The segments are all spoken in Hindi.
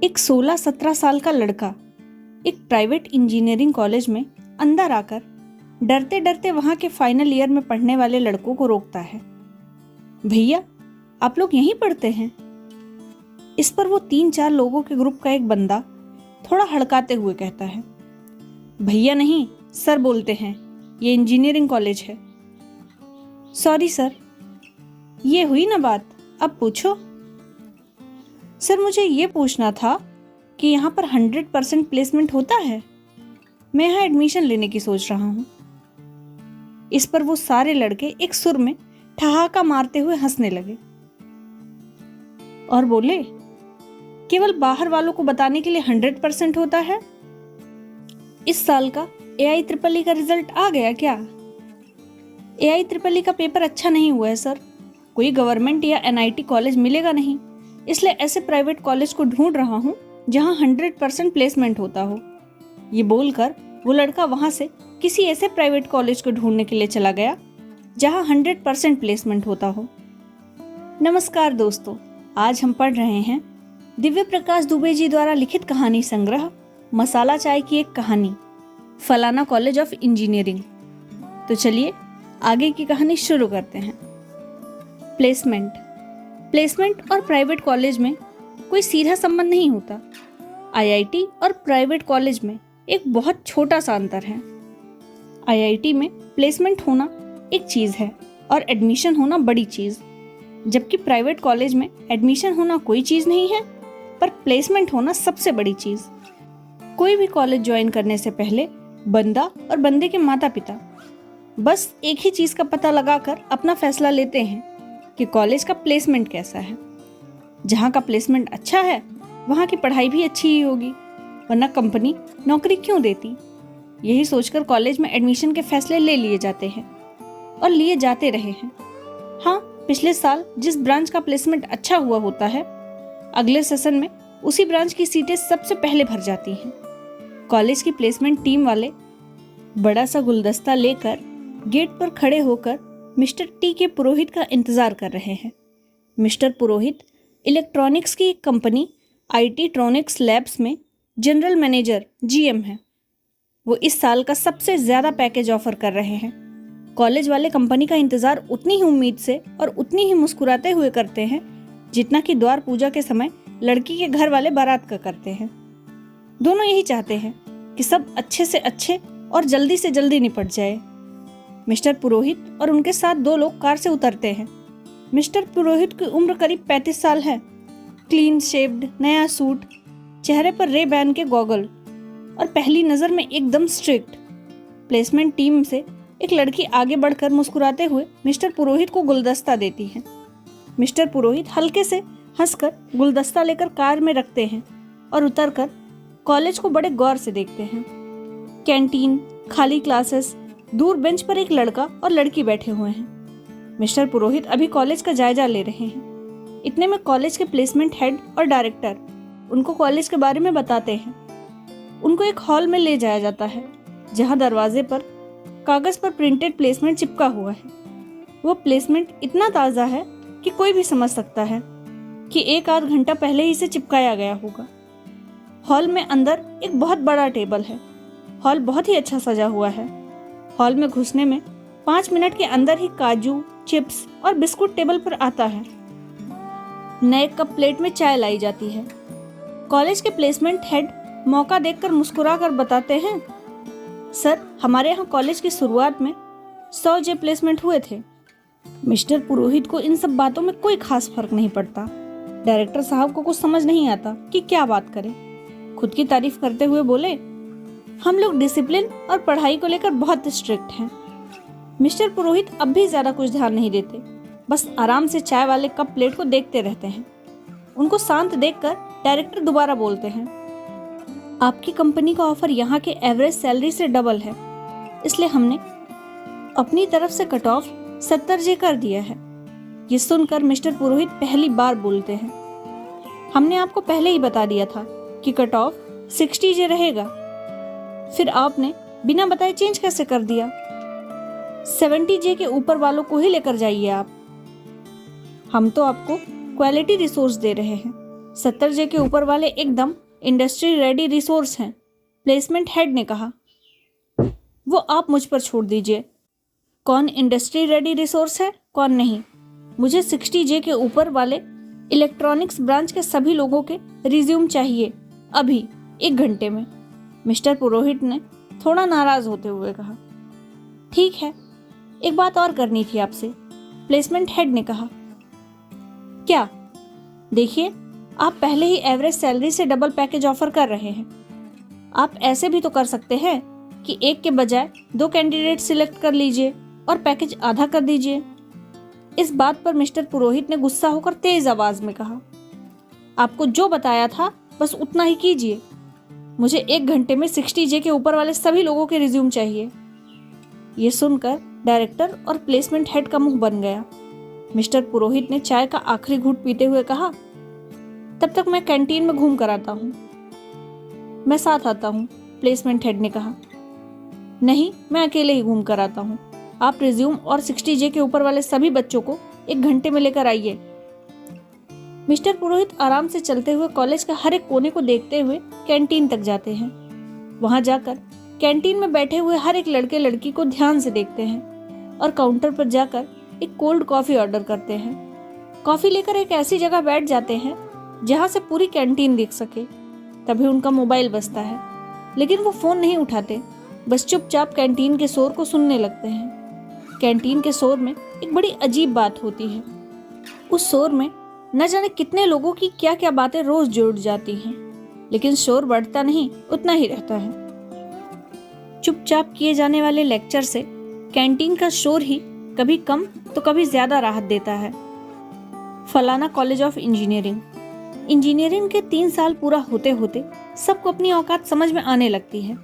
एक 16-17 साल का लड़का एक प्राइवेट इंजीनियरिंग कॉलेज में अंदर आकर डरते डरते वहां के फाइनल ईयर में पढ़ने वाले लड़कों को रोकता है। भैया, आप लोग यहीं पढ़ते हैं? इस पर वो 3-4 लोगों के ग्रुप का एक बंदा थोड़ा हड़काते हुए कहता है, भैया नहीं सर बोलते हैं, ये इंजीनियरिंग कॉलेज है। Sorry sir. ये हुई ना बात, अब पूछो। सर, मुझे ये पूछना था कि यहाँ पर 100% प्लेसमेंट होता है? मैं यहाँ एडमिशन लेने की सोच रहा हूँ। इस पर वो सारे लड़के एक सुर में ठहाका मारते हुए हंसने लगे और बोले, केवल बाहर वालों को बताने के लिए 100% होता है? इस साल का AIEEE का रिजल्ट आ गया क्या? AIEEE का पेपर अच्छा नहीं हुआ है सर, कोई गवर्नमेंट या NIT कॉलेज मिलेगा नहीं, इसलिए ऐसे प्राइवेट कॉलेज को ढूंढ रहा हूँ जहाँ 100% प्लेसमेंट होता हो। ये बोलकर वो लड़का वहां से किसी ऐसे प्राइवेट कॉलेज को ढूंढने के लिए चला गया जहाँ 100% प्लेसमेंट होता हो। नमस्कार दोस्तों, आज हम पढ़ रहे हैं दिव्य प्रकाश दुबे जी द्वारा लिखित कहानी संग्रह मसाला चाय की एक कहानी, फलाना कॉलेज ऑफ इंजीनियरिंग। तो चलिए आगे की कहानी शुरू करते हैं। प्लेसमेंट और प्राइवेट कॉलेज में कोई सीधा संबंध नहीं होता। IIT और प्राइवेट कॉलेज में एक बहुत छोटा सा अंतर है। IIT में प्लेसमेंट होना एक चीज है और एडमिशन होना बड़ी चीज, जबकि प्राइवेट कॉलेज में एडमिशन होना कोई चीज नहीं है पर प्लेसमेंट होना सबसे बड़ी चीज। कोई भी कॉलेज ज्वाइन करने से पहले बंदा और बंदे के माता पिता बस एक ही चीज का पता लगाकर अपना फैसला लेते हैं कि कॉलेज का प्लेसमेंट कैसा है। जहाँ का प्लेसमेंट अच्छा है वहाँ की पढ़ाई भी अच्छी ही होगी, वरना कंपनी नौकरी क्यों देती। यही सोचकर कॉलेज में एडमिशन के फैसले ले लिए जाते हैं और लिए जाते रहे हैं। हाँ, पिछले साल जिस ब्रांच का प्लेसमेंट अच्छा हुआ होता है, अगले सेशन में उसी ब्रांच की सीटें सबसे पहले भर जाती हैं। कॉलेज की प्लेसमेंट टीम वाले बड़ा सा गुलदस्ता लेकर गेट पर खड़े होकर मिस्टर टी के पुरोहित का इंतजार कर रहे हैं। मिस्टर पुरोहित इलेक्ट्रॉनिक्स की एक कंपनी IT ट्रॉनिक्स लैब्स में जनरल मैनेजर GM है। वो इस साल का सबसे ज्यादा पैकेज ऑफर कर रहे हैं। कॉलेज वाले कंपनी का इंतजार उतनी ही उम्मीद से और उतनी ही मुस्कुराते हुए करते हैं जितना कि द्वार पूजा के समय लड़की के घर वाले बारात का करते हैं। दोनों यही चाहते हैं कि सब अच्छे से अच्छे और जल्दी से जल्दी निपट जाए। मिस्टर पुरोहित और उनके साथ 2 लोग कार से उतरते हैं। मिस्टर पुरोहित की उम्र करीब 35 साल है। क्लीन शेव्ड, नया सूट, चेहरे पर रे बैन के गॉगल और पहली नजर में एकदम स्ट्रिक्ट। प्लेसमेंट टीम से एक लड़की आगे बढ़कर मुस्कुराते हुए मिस्टर पुरोहित को गुलदस्ता देती है। मिस्टर पुरोहित हल्के से हंसकर गुलदस्ता लेकर कार में रखते हैं और उतरकर कॉलेज को बड़े गौर से देखते हैं। कैंटीन, खाली क्लासेस, दूर बेंच पर एक लड़का और लड़की बैठे हुए हैं। मिस्टर पुरोहित अभी कॉलेज का जायजा ले रहे हैं। इतने में कॉलेज के प्लेसमेंट हेड और डायरेक्टर उनको कॉलेज के बारे में बताते हैं। उनको एक हॉल में ले जाया जाता है जहां दरवाजे पर कागज पर प्रिंटेड प्लेसमेंट चिपका हुआ है। वो प्लेसमेंट इतना ताज़ा है कि कोई भी समझ सकता है कि 1 आध घंटा पहले ही से चिपकाया गया होगा। हॉल में अंदर एक बहुत बड़ा टेबल है। हॉल बहुत ही अच्छा सजा हुआ है। हॉल में घुसने में 5 मिनट के अंदर ही काजू, चिप्स और बिस्कुट टेबल पर आता है। नए कप प्लेट में चाय लाई जाती है। कॉलेज के प्लेसमेंट हेड मौका देखकर मुस्कुरा कर बताते हैं, सर, हमारे यहाँ कॉलेज की शुरुआत में 100 J प्लेसमेंट हुए थे। मिस्टर पुरोहित को इन सब बातों में कोई खास फर्क नहीं पड़ता। डायरेक्टर साहब को कुछ समझ नहीं आता कि क्या बात करें। खुद की तारीफ करते हुए बोले, हम लोग डिसिप्लिन और पढ़ाई को लेकर बहुत स्ट्रिक्ट हैं। मिस्टर पुरोहित अब भी ज्यादा कुछ ध्यान नहीं देते, बस आराम से चाय वाले कप प्लेट को देखते रहते हैं। उनको शांत देखकर डायरेक्टर दोबारा बोलते हैं, आपकी कंपनी का ऑफर यहाँ के एवरेज सैलरी से डबल है, इसलिए हमने अपनी तरफ से कट ऑफ 70 J कर दिया है। ये सुनकर मिस्टर पुरोहित पहली बार बोलते हैं, हमने आपको पहले ही बता दिया था कि कट ऑफ 60 J रहेगा, फिर आपने बिना बताए चेंज कैसे कर दिया? 70 J के ऊपर वालों को ही लेकर जाइए आप। हम तो आपको क्वालिटी रिसोर्स दे रहे हैं, 70J के ऊपर वाले एकदम इंडस्ट्री रेडी रिसोर्स हैं, प्लेसमेंट हेड ने कहा। वो आप मुझ पर छोड़ दीजिए। कौन इंडस्ट्री रेडी रिसोर्स है, कौन नहीं? मुझे 60J के ऊपर वाले इलेक्ट्रॉनिक्स ब्रांच के सभी लोगों के रिज्यूम चाहिए, अभी 1 घंटे में, मिस्टर पुरोहित ने थोड़ा नाराज होते हुए कहा। ठीक है, एक बात और करनी थी आपसे, प्लेसमेंट हेड ने कहा। क्या? देखिए, आप पहले ही एवरेज सैलरी से डबल पैकेज ऑफर कर रहे हैं। आप ऐसे भी तो कर सकते हैं कि एक के बजाय 2 कैंडिडेट सिलेक्ट कर लीजिए और पैकेज आधा कर दीजिए। इस बात पर मिस्टर पुरोहित ने गुस्सा होकर तेज आवाज में कहा, आपको जो बताया था बस उतना ही कीजिए। मुझे 1 घंटे में 60J के ऊपर वाले सभी लोगों के रिज्यूम चाहिए। ये सुनकर डायरेक्टर और प्लेसमेंट हेड का मुंह बन गया। मिस्टर पुरोहित ने चाय का आखिरी घूंट पीते हुए कहा, तब तक मैं कैंटीन में घूम कर आता हूँ। मैं साथ आता हूँ, प्लेसमेंट हेड ने कहा। नहीं, मैं अकेले ही घूम कर आता हूँ। आप रिज्यूम और 60J के ऊपर वाले सभी बच्चों को 1 घंटे में लेकर आइए। मिस्टर पुरोहित आराम से चलते हुए कॉलेज के हर एक कोने को देखते हुए कैंटीन तक जाते हैं। वहां जाकर कैंटीन में बैठे हुए हर एक लड़के लड़की को ध्यान से देखते हैं और काउंटर पर जाकर एक कोल्ड कॉफी ऑर्डर करते हैं। कॉफी लेकर एक ऐसी जगह बैठ जाते हैं जहां से पूरी कैंटीन दिख सके। तभी उनका मोबाइल बजता है, लेकिन वो फोन नहीं उठाते, बस चुपचाप कैंटीन के शोर को सुनने लगते हैं। कैंटीन के शोर में एक बड़ी अजीब बात होती है। उस शोर में न जाने कितने लोगों की क्या क्या बातें रोज जुड़ जाती हैं, लेकिन शोर बढ़ता नहीं, उतना ही रहता है। चुपचाप किए जाने वाले लेक्चर से कैंटीन का शोर ही कभी कम तो कभी ज्यादा राहत देता है। फलाना कॉलेज ऑफ इंजीनियरिंग। इंजीनियरिंग के 3 साल पूरा होते होते सबको अपनी औकात समझ में आने लगती है।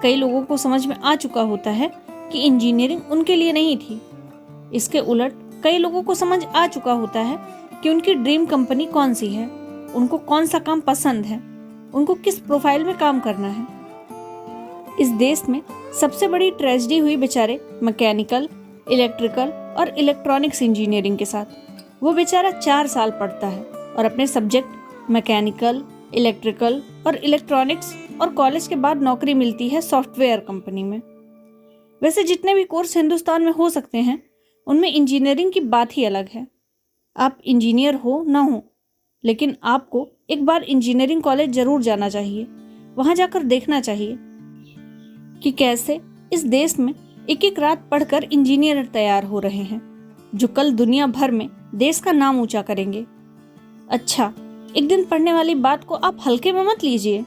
कई लोगों को समझ में आ चुका होता है कि इंजीनियरिंग उनके लिए नहीं थी। इसके उलट कई लोगों को समझ आ चुका होता है कि उनकी ड्रीम कंपनी कौन सी है, उनको कौन सा काम पसंद है, उनको किस प्रोफाइल में काम करना है। इस देश में सबसे बड़ी ट्रेजेडी हुई बेचारे मैकेनिकल, इलेक्ट्रिकल और इलेक्ट्रॉनिक्स इंजीनियरिंग के साथ। वो बेचारा 4 साल पढ़ता है और अपने सब्जेक्ट मैकेनिकल, इलेक्ट्रिकल और इलेक्ट्रॉनिक्स और कॉलेज के बाद नौकरी मिलती है सॉफ्टवेयर कंपनी में। वैसे जितने भी कोर्स हिंदुस्तान में हो सकते हैं, उनमें इंजीनियरिंग की बात ही अलग है। आप इंजीनियर हो ना हो, लेकिन आपको एक बार इंजीनियरिंग कॉलेज जरूर जाना चाहिए। वहां जाकर देखना चाहिए कि कैसे इस देश में एक एक रात पढ़कर इंजीनियर तैयार हो रहे हैं, जो कल दुनिया भर में देश का नाम ऊंचा करेंगे। अच्छा, एक दिन पढ़ने वाली बात को आप हल्के में मत लीजिए।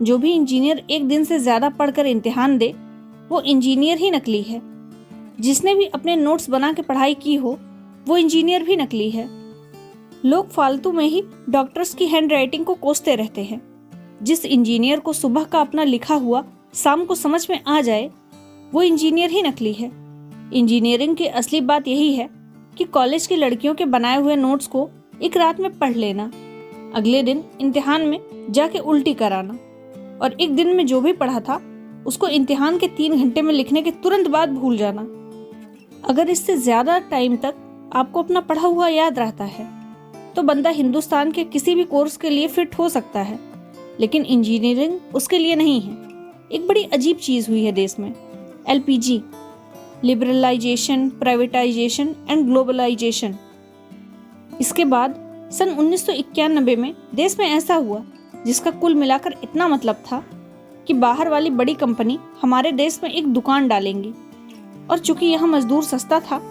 जो भी इंजीनियर एक दिन से ज्यादा पढ़कर इम्तिहान दे, वो इंजीनियर ही नकली है। जिसने भी अपने नोट्स बना के पढ़ाई की हो, वो इंजीनियर भी नकली है। लोग फालतू में ही डॉक्टर्स की हैंडराइटिंग को कोसते रहते हैं। जिस इंजीनियर को सुबह का अपना लिखा हुआ शाम को समझ में आ जाए, वो इंजीनियर ही नकली है। इंजीनियरिंग की असली बात यही है कि कॉलेज की लड़कियों के बनाए हुए नोट्स को एक रात में पढ़ लेना, अगले दिन इम्तिहान में जाके उल्टी कराना, और एक दिन में जो भी पढ़ा था उसको इम्तिहान के 3 घंटे में लिखने के तुरंत बाद भूल जाना। अगर इससे ज्यादा टाइम तक आपको अपना पढ़ा हुआ याद रहता है, तो बंदा हिंदुस्तान के किसी भी कोर्स के लिए फिट हो सकता है, लेकिन इंजीनियरिंग उसके लिए नहीं है। एक बड़ी अजीब चीज हुई है देश में, LPG, liberalisation, privatisation and globalisation. इसके बाद सन 1991 में देश में ऐसा हुआ जिसका कुल मिलाकर इतना मतलब था कि बाहर वाली बड़ी कंपनी हमारे देश में एक दुकान डालेंगी, और चूंकि यहाँ मजदूर सस्ता था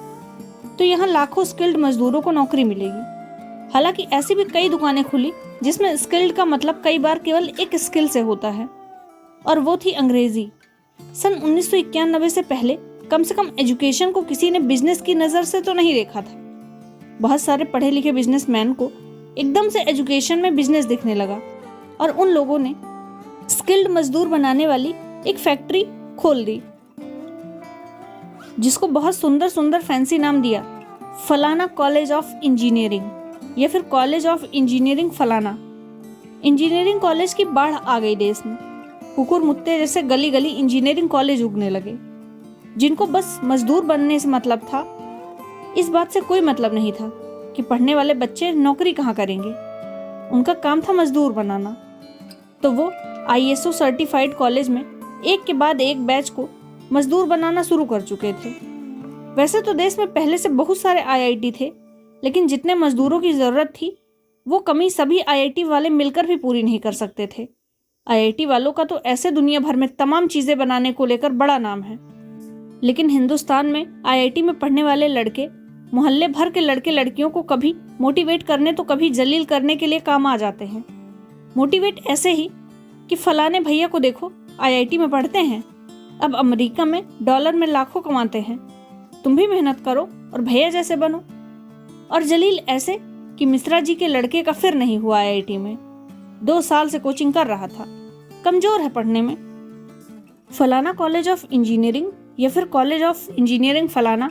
तो यहाँ लाखों स्किल्ड मजदूरों को नौकरी मिलेगी। हालांकि ऐसी भी कई दुकानें खुली जिसमें स्किल्ड का मतलब कई बार केवल एक स्किल से होता है, और वो थी अंग्रेजी। सन 1991 से पहले कम से कम एजुकेशन को किसी ने बिजनेस की नज़र से तो नहीं देखा था। बहुत सारे पढ़े लिखे बिजनेसमैन को एकदम से एजुकेशन में बिजनेस दिखने लगा, और उन लोगों ने स्किल्ड मजदूर बनाने वाली एक फैक्ट्री खोल दी, जिसको बहुत सुंदर सुंदर फैंसी नाम दिया, फलाना कॉलेज ऑफ इंजीनियरिंग या फिर कॉलेज ऑफ इंजीनियरिंग फलाना। इंजीनियरिंग कॉलेज की बाढ़ आ गई देश में। कुकुर मुत्ते जैसे गली गली इंजीनियरिंग कॉलेज उगने लगे, जिनको बस मजदूर बनने से मतलब था। इस बात से कोई मतलब नहीं था कि पढ़ने वाले बच्चे नौकरी कहाँ करेंगे। उनका काम था मजदूर बनाना। तो वो ISO सर्टिफाइड कॉलेज में एक के बाद एक बैच को मजदूर बनाना शुरू कर चुके थे। वैसे तो देश में पहले से बहुत सारे IIT थे, लेकिन जितने मजदूरों की ज़रूरत थी वो कमी सभी IIT वाले मिलकर भी पूरी नहीं कर सकते थे। IIT वालों का तो ऐसे दुनिया भर में तमाम चीज़ें बनाने को लेकर बड़ा नाम है, लेकिन हिंदुस्तान में IIT में पढ़ने वाले लड़के मोहल्ले भर के लड़के लड़कियों को कभी मोटिवेट करने तो कभी जलील करने के लिए काम आ जाते हैं। मोटिवेट ऐसे ही कि फलाने भैया को देखो, IIT में पढ़ते हैं, अब अमेरिका में डॉलर में लाखों कमाते हैं, तुम भी मेहनत करो और भैया जैसे बनो। और जलील ऐसे कि मिश्रा जी के लड़के का फिर नहीं हुआ IIT में, 2 साल से कोचिंग कर रहा था, कमजोर है पढ़ने में। फलाना कॉलेज ऑफ इंजीनियरिंग या फिर कॉलेज ऑफ इंजीनियरिंग फलाना,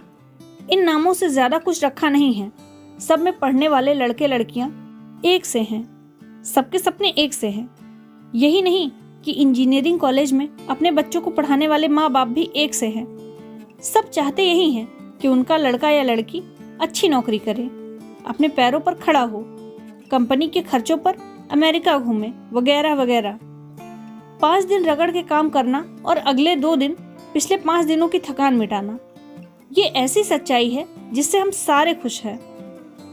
इन नामों से ज़्यादा कुछ रखा नहीं है। सब में पढ़ने वाले लड़के लड़कियां एक से हैं, सबके सपने एक से हैं। यही नहीं कि इंजीनियरिंग कॉलेज में अपने बच्चों को पढ़ाने वाले माँ बाप भी एक से हैं। सब चाहते यही हैं कि उनका लड़का या लड़की अच्छी नौकरी करे, अपने पैरों पर खड़ा हो, कंपनी के खर्चों पर अमेरिका घूमे, वगैरह वगैरह। 5 दिन रगड़ के काम करना और अगले 2 दिन पिछले 5 दिनों की थकान मिटाना, ये ऐसी सच्चाई है जिससे हम सारे खुश हैं।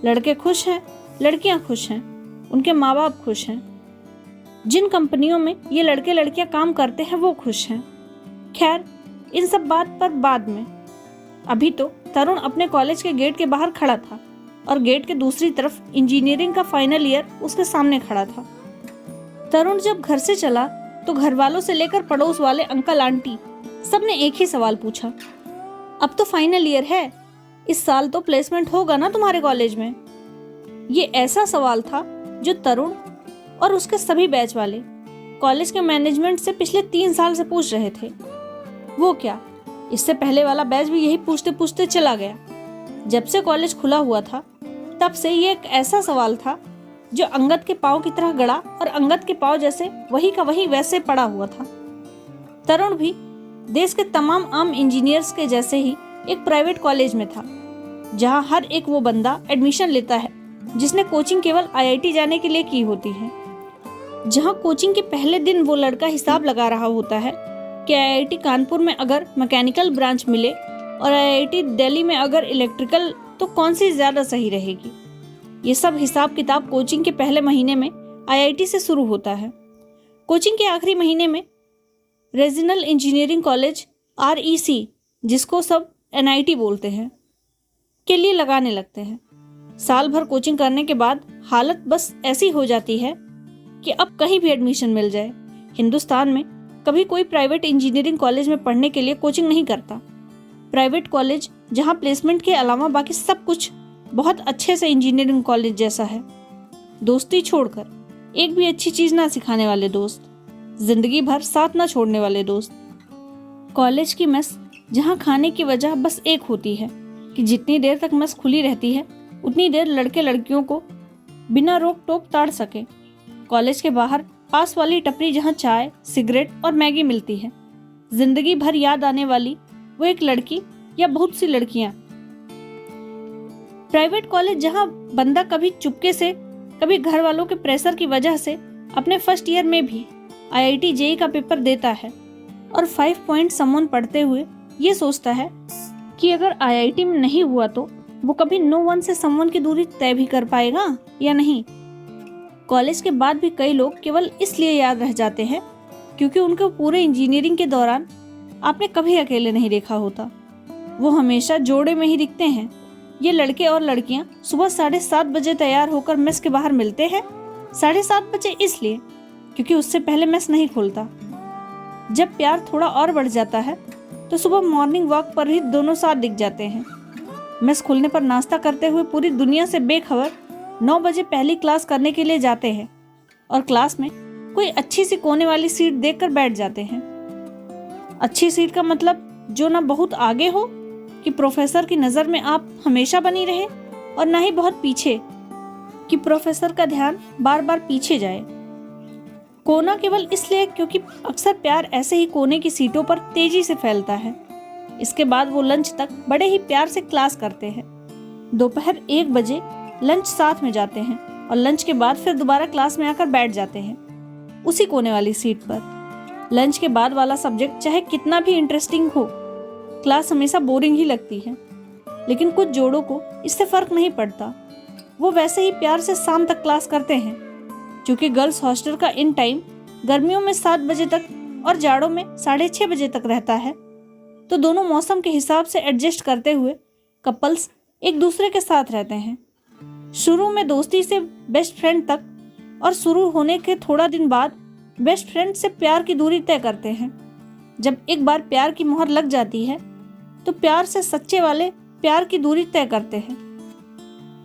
लड़के खुश हैं, लड़कियां खुश हैं, उनके माँ बाप खुश हैं, जिन कंपनियों में ये लड़के लड़कियां काम करते हैं वो खुश हैं। खैर, इन सब बात पर बाद में। अभी तो तरुण अपने कॉलेज के गेट के बाहर खड़ा था और गेट के दूसरी तरफ इंजीनियरिंग का फाइनल ईयर उसके सामने खड़ा था। तरुण जब घर से चला तो घर वालों से लेकर पड़ोस वाले अंकल आंटी सबने एक ही सवाल पूछा, अब तो फाइनल ईयर है, इस साल तो प्लेसमेंट होगा ना तुम्हारे कॉलेज में? ये ऐसा सवाल था जो तरुण और उसके सभी बैच वाले कॉलेज के मैनेजमेंट से पिछले 3 साल से पूछ रहे थे। वो क्या, इससे पहले वाला बैच भी यही पूछते पूछते चला गया। जब से कॉलेज खुला हुआ था तब से ये एक ऐसा सवाल था जो अंगद के पाँव की तरह गड़ा और अंगद के पाँव जैसे वही का वही वैसे पड़ा हुआ था। तरुण भी देश के तमाम आम इंजीनियर्स के जैसे ही एक प्राइवेट कॉलेज में था, जहां हर एक वो बंदा एडमिशन लेता है जिसने कोचिंग केवल IIT जाने के लिए की होती है। जहां कोचिंग के पहले दिन वो लड़का हिसाब लगा रहा होता है कि IIT कानपुर में अगर मैकेनिकल ब्रांच मिले और IIT दिल्ली में अगर इलेक्ट्रिकल, तो कौन सी ज़्यादा सही रहेगी। ये सब हिसाब किताब कोचिंग के पहले महीने में IIT से शुरू होता है। कोचिंग के आखिरी महीने में रीजनल इंजीनियरिंग कॉलेज REC, जिसको सब NIT बोलते हैं, के लिए लगाने लगते हैं। साल भर कोचिंग करने के बाद हालत बस ऐसी हो जाती है कि अब कहीं भी एडमिशन मिल जाए। हिंदुस्तान में कभी कोई प्राइवेट इंजीनियरिंग कॉलेज में पढ़ने के लिए कोचिंग नहीं करता। प्राइवेट कॉलेज जहां प्लेसमेंट के अलावा बाकी सब कुछ बहुत अच्छे से इंजीनियरिंग कॉलेज जैसा है। दोस्ती छोड़कर एक भी अच्छी चीज़ ना सिखाने वाले दोस्त, जिंदगी भर साथ ना छोड़ने वाले दोस्त। कॉलेज की मेस जहाँ खाने की वजह बस एक होती है कि जितनी देर तक मेस खुली रहती है उतनी देर लड़के लड़कियों को बिना रोक टोक ताड़ सके। कॉलेज के बाहर पास वाली टपरी जहाँ चाय, सिगरेट और मैगी मिलती है। जिंदगी भर याद आने वाली वो एक लड़की या बहुत सी लड़कियां। प्राइवेट कॉलेज जहाँ बंदा कभी चुपके से, कभी घर वालों के प्रेशर की वजह से अपने फर्स्ट ईयर में भी IIT JEE का पेपर देता है और 5 पॉइंट समवन पढ़ते हुए ये सोचता है कि अगर IIT में नहीं हुआ तो वो कभी No 1 से समवन की दूरी तय भी कर पाएगा या नहीं। कॉलेज के बाद भी कई लोग केवल इसलिए याद रह जाते हैं क्योंकि उनको पूरे इंजीनियरिंग के दौरान आपने कभी अकेले नहीं देखा होता। वो हमेशा जोड़े में ही दिखते हैं। ये लड़के और लड़कियां सुबह 7:30 बजे तैयार होकर मेस के बाहर मिलते हैं। 7:30 बजे इसलिए क्योंकि उससे पहले मेस नहीं खुलता। जब प्यार थोड़ा और बढ़ जाता है तो सुबह मॉर्निंग वॉक पर ही दोनों साथ दिख जाते हैं। मेस खुलने पर नाश्ता करते हुए पूरी दुनिया से बेखबर 9 बजे पहली क्लास करने के लिए जाते हैं और क्लास में कोई अच्छी सी कोने वाली सीट देखकर बैठ जाते हैं। अच्छी सीट का मतलब जो ना बहुत आगे हो कि प्रोफेसर की नज़र में आप हमेशा बनी रहे, और ना ही बहुत पीछे कि प्रोफेसर का ध्यान बार बार पीछे जाए। कोना केवल इसलिए क्योंकि अक्सर प्यार ऐसे ही कोने की सीटों पर तेजी से फैलता है। इसके बाद वो लंच तक बड़े ही प्यार से क्लास करते हैं। दोपहर 1 बजे लंच साथ में जाते हैं और लंच के बाद फिर दोबारा क्लास में आकर बैठ जाते हैं उसी कोने वाली सीट पर। लंच के बाद वाला सब्जेक्ट चाहे कितना भी इंटरेस्टिंग हो, क्लास हमेशा बोरिंग ही लगती है। लेकिन कुछ जोड़ों को इससे फर्क नहीं पड़ता, वो वैसे ही प्यार से शाम तक क्लास करते हैं। क्योंकि गर्ल्स हॉस्टल का इन टाइम गर्मियों में 7 बजे तक और जाड़ों में 6:30 बजे तक रहता है, तो दोनों मौसम के हिसाब से एडजस्ट करते हुए कपल्स एक दूसरे के साथ रहते हैं। शुरू में दोस्ती से बेस्ट फ्रेंड तक और शुरू होने के थोड़ा दिन बाद बेस्ट फ्रेंड से प्यार की दूरी तय करते हैं। जब एक बार प्यार की मोहर लग जाती है तो प्यार से सच्चे वाले प्यार की दूरी तय करते हैं।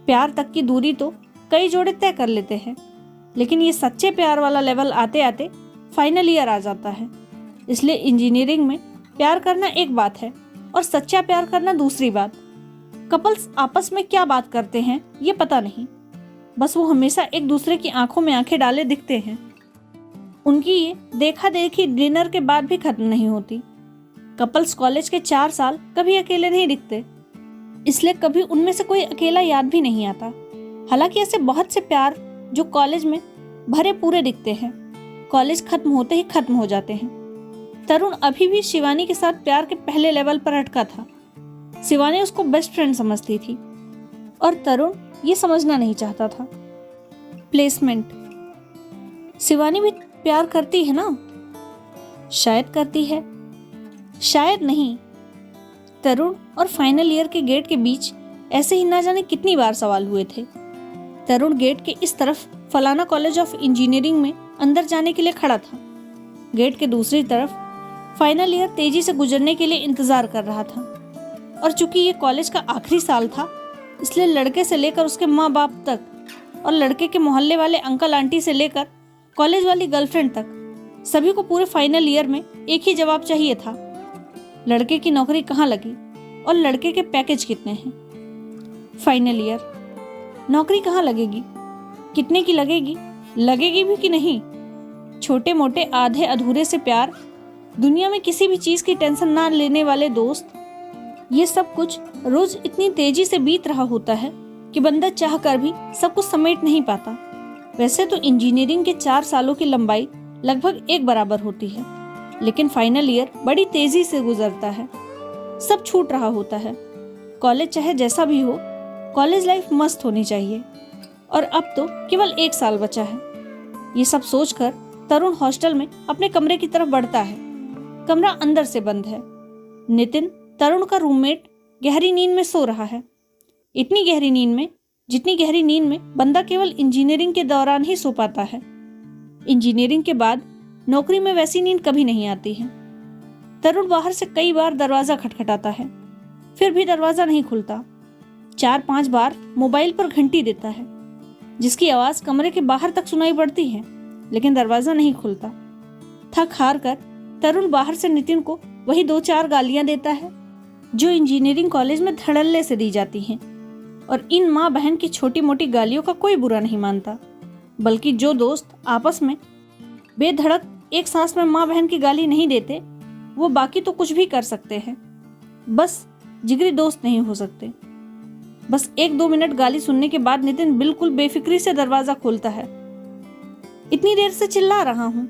प्यार तक की दूरी तो कई जोड़े तय कर लेते हैं, लेकिन ये सच्चे प्यार वाला लेवल आते आते फाइनल ईयर आ जाता है। इसलिए इंजीनियरिंग में प्यार करना एक बात है और सच्चा प्यार करना दूसरी बात। कपल्स आपस में क्या बात करते हैं ये पता नहीं, बस वो हमेशा एक दूसरे की आंखों में आंखें डाले दिखते हैं। उनकी ये देखा देखी डिनर के बाद भी खत्म नहीं होती। कपल्स कॉलेज के 4 साल कभी अकेले नहीं दिखते, इसलिए कभी उनमें से कोई अकेला याद भी नहीं आता। हालांकि ऐसे बहुत से प्यार जो कॉलेज में भरे पूरे दिखते हैं, कॉलेज खत्म होते ही खत्म हो जाते हैं। तरुण अभी भी शिवानी के साथ प्यार के पहले लेवल पर अटका था। शिवानी उसको बेस्ट फ्रेंड समझती थी और तरुण ये समझना नहीं चाहता था। प्लेसमेंट। शिवानी भी प्यार करती है ना? शायद करती है, शायद नहीं। तरुण और फाइनल ईयर के गेट के बीच ऐसे ही ना जाने कितनी बार सवाल हुए थे। तरुण गेट के इस तरफ फलाना कॉलेज ऑफ इंजीनियरिंग में अंदर जाने के लिए खड़ा था। गेट के दूसरी तरफ फाइनल ईयर तेजी से गुजरने के लिए इंतजार कर रहा था। और चूंकि ये कॉलेज का आखिरी साल था, इसलिए लड़के से लेकर उसके माँ बाप तक और लड़के के मोहल्ले वाले अंकल आंटी से लेकर कॉलेज वाली गर्लफ्रेंड तक सभी को पूरे फाइनल ईयर में एक ही जवाब चाहिए था। लड़के की नौकरी कहाँ लगी और लड़के के पैकेज कितने हैं। फाइनल ईयर, नौकरी कहाँ लगेगी, कितने की लगेगी, लगेगी भी कि नहीं। छोटे मोटे आधे अधूरे से प्यार, दुनिया में किसी भी चीज की टेंशन ना लेने वाले दोस्त, ये सब कुछ रोज इतनी तेजी से बीत रहा होता है कि बंदा चाह कर भी सब कुछ समेट नहीं पाता। वैसे तो इंजीनियरिंग के 4 सालों की लंबाई लगभग एक बराबर होती है, लेकिन फाइनल ईयर बड़ी तेजी से गुजरता है। सब छूट रहा होता है। कॉलेज चाहे जैसा भी हो, कॉलेज लाइफ मस्त होनी चाहिए। और अब तो केवल 1 साल बचा है। ये सब सोचकर तरुण हॉस्टल में अपने कमरे की तरफ बढ़ता है। कमरा अंदर से बंद है। नितिन, तरुण का रूममेट, गहरी नींद में सो रहा है। इतनी गहरी नींद में जितनी गहरी नींद में बंदा केवल इंजीनियरिंग के दौरान ही सो पाता है। इंजीनियरिंग के बाद नौकरी में वैसी नींद कभी नहीं आती है। तरुण बाहर से कई बार दरवाजा खटखटाता है, फिर भी दरवाजा नहीं खुलता। 4-5 बार मोबाइल पर घंटी देता है, जिसकी आवाज कमरे के बाहर तक सुनाई पड़ती है, लेकिन दरवाजा नहीं खुलता। थक हार कर तरुण बाहर से नितिन को वही 2-4 गालियां देता है जो इंजीनियरिंग कॉलेज में धड़ल्ले से दी जाती हैं। और इन माँ बहन की छोटी मोटी गालियों का कोई बुरा नहीं मानता, बल्कि जो दोस्त आपस में बेधड़क एक सांस में माँ बहन की गाली नहीं देते, वो बाकी तो कुछ भी कर सकते हैं, बस जिगरी दोस्त नहीं हो सकते। बस 1-2 मिनट गाली सुनने के बाद नितिन बिल्कुल बेफिक्री से दरवाजा खोलता है। इतनी देर से चिल्ला रहा हूँ।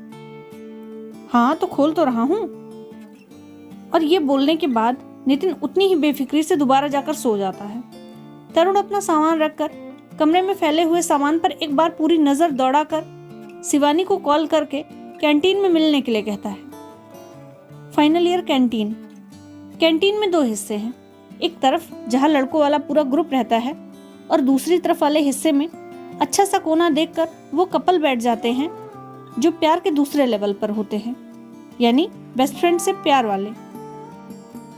हाँ तो खोल तो रहा हूँ। और ये बोलने के बाद नितिन उतनी ही बेफिक्री से दोबारा जाकर सो जाता है। तरुण अपना सामान रखकर कमरे में फैले हुए सामान पर एक बार पूरी नजर दौड़ाकर शिवानी को कॉल करके कैंटीन में मिलने के लिए कहता है। Final year canteen. कैंटीन में 2 हिस्से हैं। एक तरफ जहां लड़कों वाला पूरा ग्रुप रहता है और दूसरी तरफ वाले हिस्से में अच्छा सा कोना देखकर वो कपल बैठ जाते हैं जो प्यार के दूसरे लेवल पर होते हैं, यानी बेस्ट फ्रेंड से प्यार वाले।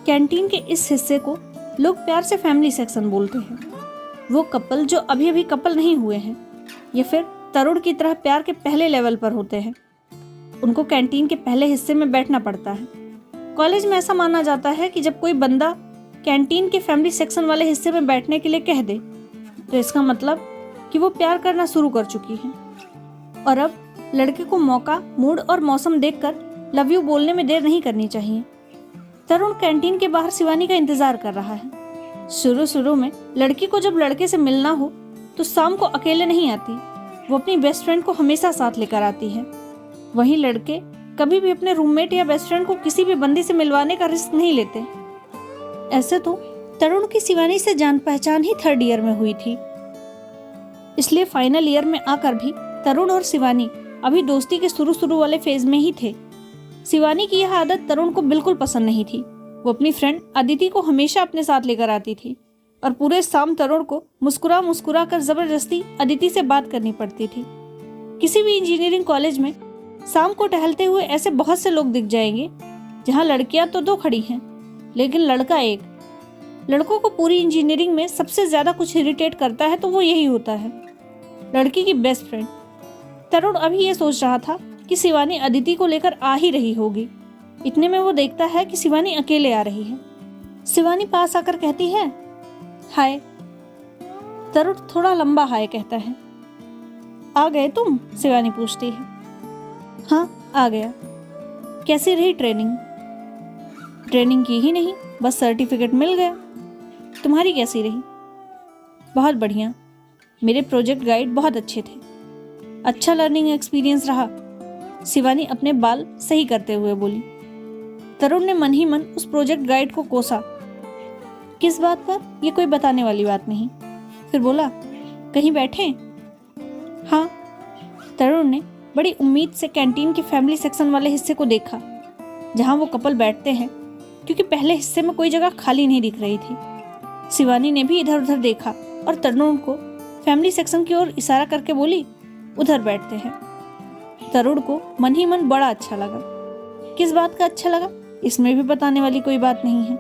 कैंटीन के इस हिस्से को लोग प्यार से फैमिली सेक्शन बोलते हैं। वो कपल जो अभी अभी कपल नहीं हुए हैं या फिर तरुण की तरह प्यार के पहले लेवल पर होते हैं, उनको कैंटीन के पहले हिस्से में बैठना पड़ता है। कॉलेज में ऐसा माना जाता है कि जब कोई बंदा कैंटीन के फैमिली सेक्शन वाले हिस्से में बैठने के लिए कह दे तो इसका मतलब कि वो प्यार करना शुरू कर चुकी है। और अब लड़के को मौका, मूड और मौसम देखकर लव यू बोलने में देर नहीं करनी चाहिए। तरुण कैंटीन के बाहर शिवानी का इंतजार कर रहा है। शुरू में लड़की को जब लड़के से मिलना हो तो शाम को अकेले नहीं आती, वो अपनी बेस्ट फ्रेंड को हमेशा साथ लेकर आती है। वहीं लड़के कभी भी अपने रूममेट या बेस्ट फ्रेंड को किसी भी बंदी से मिलवाने का रिस्क नहीं लेते। ऐसे तो तरुण की शिवानी से जान पहचान ही 3rd ईयर में हुई थी, इसलिए फाइनल ईयर में आकर भी तरुण और शिवानी अभी दोस्ती के शुरू वाले फेज में ही थे। शिवानी की यह आदत तरुण को बिल्कुल पसंद नहीं थी। वो अपनी फ्रेंड अदिति को हमेशा अपने साथ लेकर आती थी और पूरे शाम तरुण को मुस्कुरा मुस्कुरा कर जबरदस्ती अदिति से बात करनी पड़ती थी। किसी भी इंजीनियरिंग कॉलेज में शाम को टहलते हुए ऐसे बहुत से लोग दिख जाएंगे जहाँ लड़कियां तो 2 खड़ी हैं, लेकिन लड़का एक। लड़कों को पूरी इंजीनियरिंग में सबसे ज्यादा कुछ इरिटेट करता है तो वो यही होता है, लड़की की बेस्ट फ्रेंड। तरुण अभी ये सोच रहा था कि शिवानी अदिति को लेकर आ ही रही होगी। इतने में वो देखता है कि शिवानी अकेले आ रही है। शिवानी पास आकर कहती है, हाय। तरुण थोड़ा लंबा हाय कहता है। आ गए तुम? शिवानी पूछती है। हाँ, आ गया। कैसी रही ट्रेनिंग? ट्रेनिंग की ही नहीं, बस सर्टिफिकेट मिल गया। तुम्हारी कैसी रही? बहुत बढ़िया, मेरे प्रोजेक्ट गाइड बहुत अच्छे थे। अच्छा लर्निंग एक्सपीरियंस रहा, शिवानी अपने बाल सही करते हुए बोली। तरुण ने मन ही मन उस प्रोजेक्ट गाइड को कोसा। किस बात पर? ये कोई बताने वाली बात नहीं। फिर बोला, कहीं बैठे? हाँ। तरुण ने बड़ी उम्मीद से कैंटीन के फैमिली सेक्शन वाले हिस्से को देखा, जहाँ वो कपल बैठते हैं, क्योंकि पहले हिस्से में कोई जगह खाली नहीं दिख रही थी। शिवानी ने भी इधर उधर देखा और तरुण को फैमिली सेक्शन की ओर इशारा करके बोली, उधर बैठते हैं। तरुण को मन ही मन बड़ा अच्छा लगा। किस बात का अच्छा लगा, इसमें भी बताने वाली कोई बात नहीं है।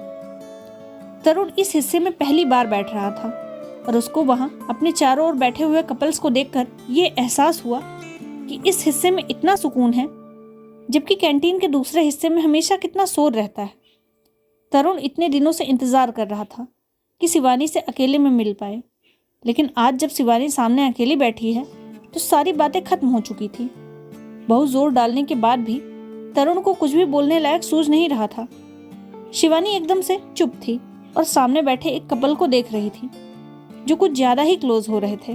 तरुण इस हिस्से में पहली बार बैठ रहा था और उसको वहां अपने चारों ओर बैठे हुए कपल्स को देखकर ये एहसास हुआ कि इस हिस्से में इतना सुकून है, जबकि कैंटीन के दूसरे हिस्से में हमेशा कितना शोर रहता है। तरुण इतने दिनों से इंतजार कर रहा था कि शिवानी से अकेले में मिल पाए, लेकिन आज जब शिवानी सामने अकेली बैठी है तो सारी बातें खत्म हो चुकी थी। बहुत जोर डालने के बाद भी तरुण को कुछ भी बोलने लायक सूझ नहीं रहा था। शिवानी एकदम से चुप थी और सामने बैठे एक कपल को देख रही थी, जो कुछ ज्यादा ही क्लोज हो रहे थे।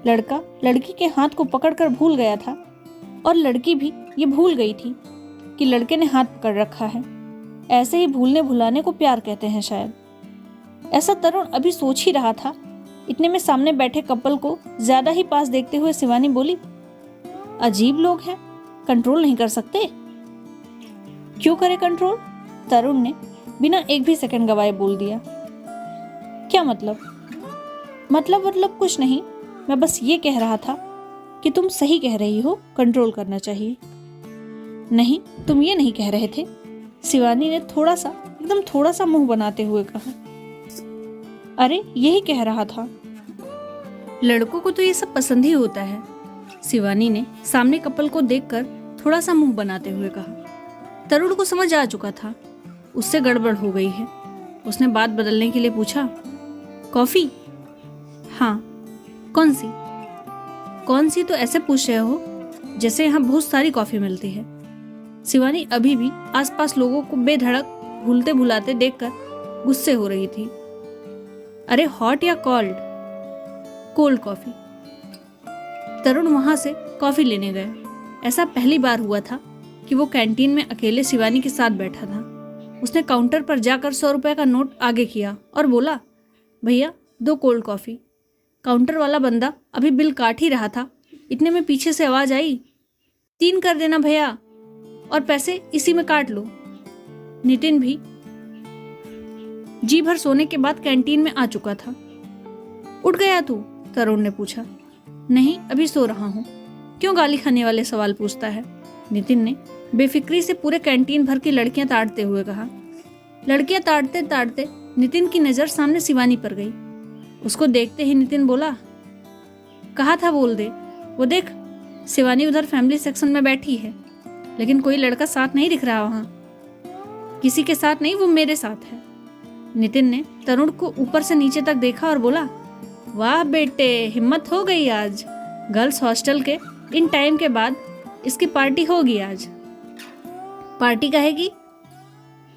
लड़का लड़की के हाथ को पकड़कर भूल गया था और लड़की भी ये भूल गई थी कि लड़के ने हाथ पकड़ रखा है। ऐसे ही भूलने भुलाने को प्यार कहते हैं शायद। ऐसा तरुण अभी सोच ही रहा था, इतने में सामने बैठे कपल को ज्यादा ही पास देखते हुए शिवानी बोली, अजीब लोग हैं, कंट्रोल नहीं कर सकते? क्यों करे कंट्रोल? तरुण ने बिना एक भी सेकंड गवाए बोल दिया। क्या मतलब? मतलब कुछ नहीं, मैं बस ये कह रहा था कि तुम सही कह रही हो, कंट्रोल करना चाहिए। नहीं, तुम ये नहीं कह रहे थे, शिवानी ने एकदम थोड़ा सा मुंह बनाते हुए कहा। अरे यही कह रहा था, लड़कों को तो ये सब पसंद ही होता है, शिवानी ने सामने कपल को देखकर थोड़ा सा मुंह बनाते हुए कहा। तरुण को समझ आ चुका था उससे गड़बड़ हो गई है। उसने बात बदलने के लिए पूछा, कॉफी? हाँ। कौन सी? कौन सी तो ऐसे पूछ रहे हो जैसे यहाँ बहुत सारी कॉफी मिलती है। शिवानी अभी भी आसपास लोगों को बेधड़क भूलते भुलाते देखकर गुस्से हो रही थी। अरे हॉट या कोल्ड? Cold coffee. तरुण वहां से कॉफी लेने गया। ऐसा पहली बार हुआ था कि वो कैंटीन में अकेले शिवानी के साथ बैठा था। उसने काउंटर पर जाकर 100 रुपए का नोट आगे किया और बोला, भैया 2 कोल्ड कॉफी। काउंटर वाला बंदा अभी बिल काट ही रहा था, इतने में पीछे से आवाज आई, 3 कर देना भैया, और पैसे इसी में काट लो। नितिन भी जी भर सोने के बाद कैंटीन में आ चुका था। उठ गया तू? तरुण ने पूछा। नहीं, अभी सो रहा हूँ। क्यों गाली खाने वाले सवाल पूछता है? नितिन ने बेफिक्री से पूरे कैंटीन भर की लड़कियां ताड़ते हुए कहा। लड़कियां ताड़ते ताड़ते नितिन की नजर सामने शिवानी पर गई। उसको देखते ही नितिन बोला, कहा था बोल दे। वो देख, शिवानी उधर फैमिली सेक्शन में बैठी है, लेकिन कोई लड़का साथ नहीं दिख रहा वहां। किसी के साथ नहीं, वो मेरे साथ है। नितिन ने तरुण को ऊपर से नीचे तक देखा और बोला, वाह बेटे, हिम्मत हो गई आज। गर्ल्स हॉस्टल के इन टाइम के बाद इसकी पार्टी होगी आज। पार्टी कहेगी?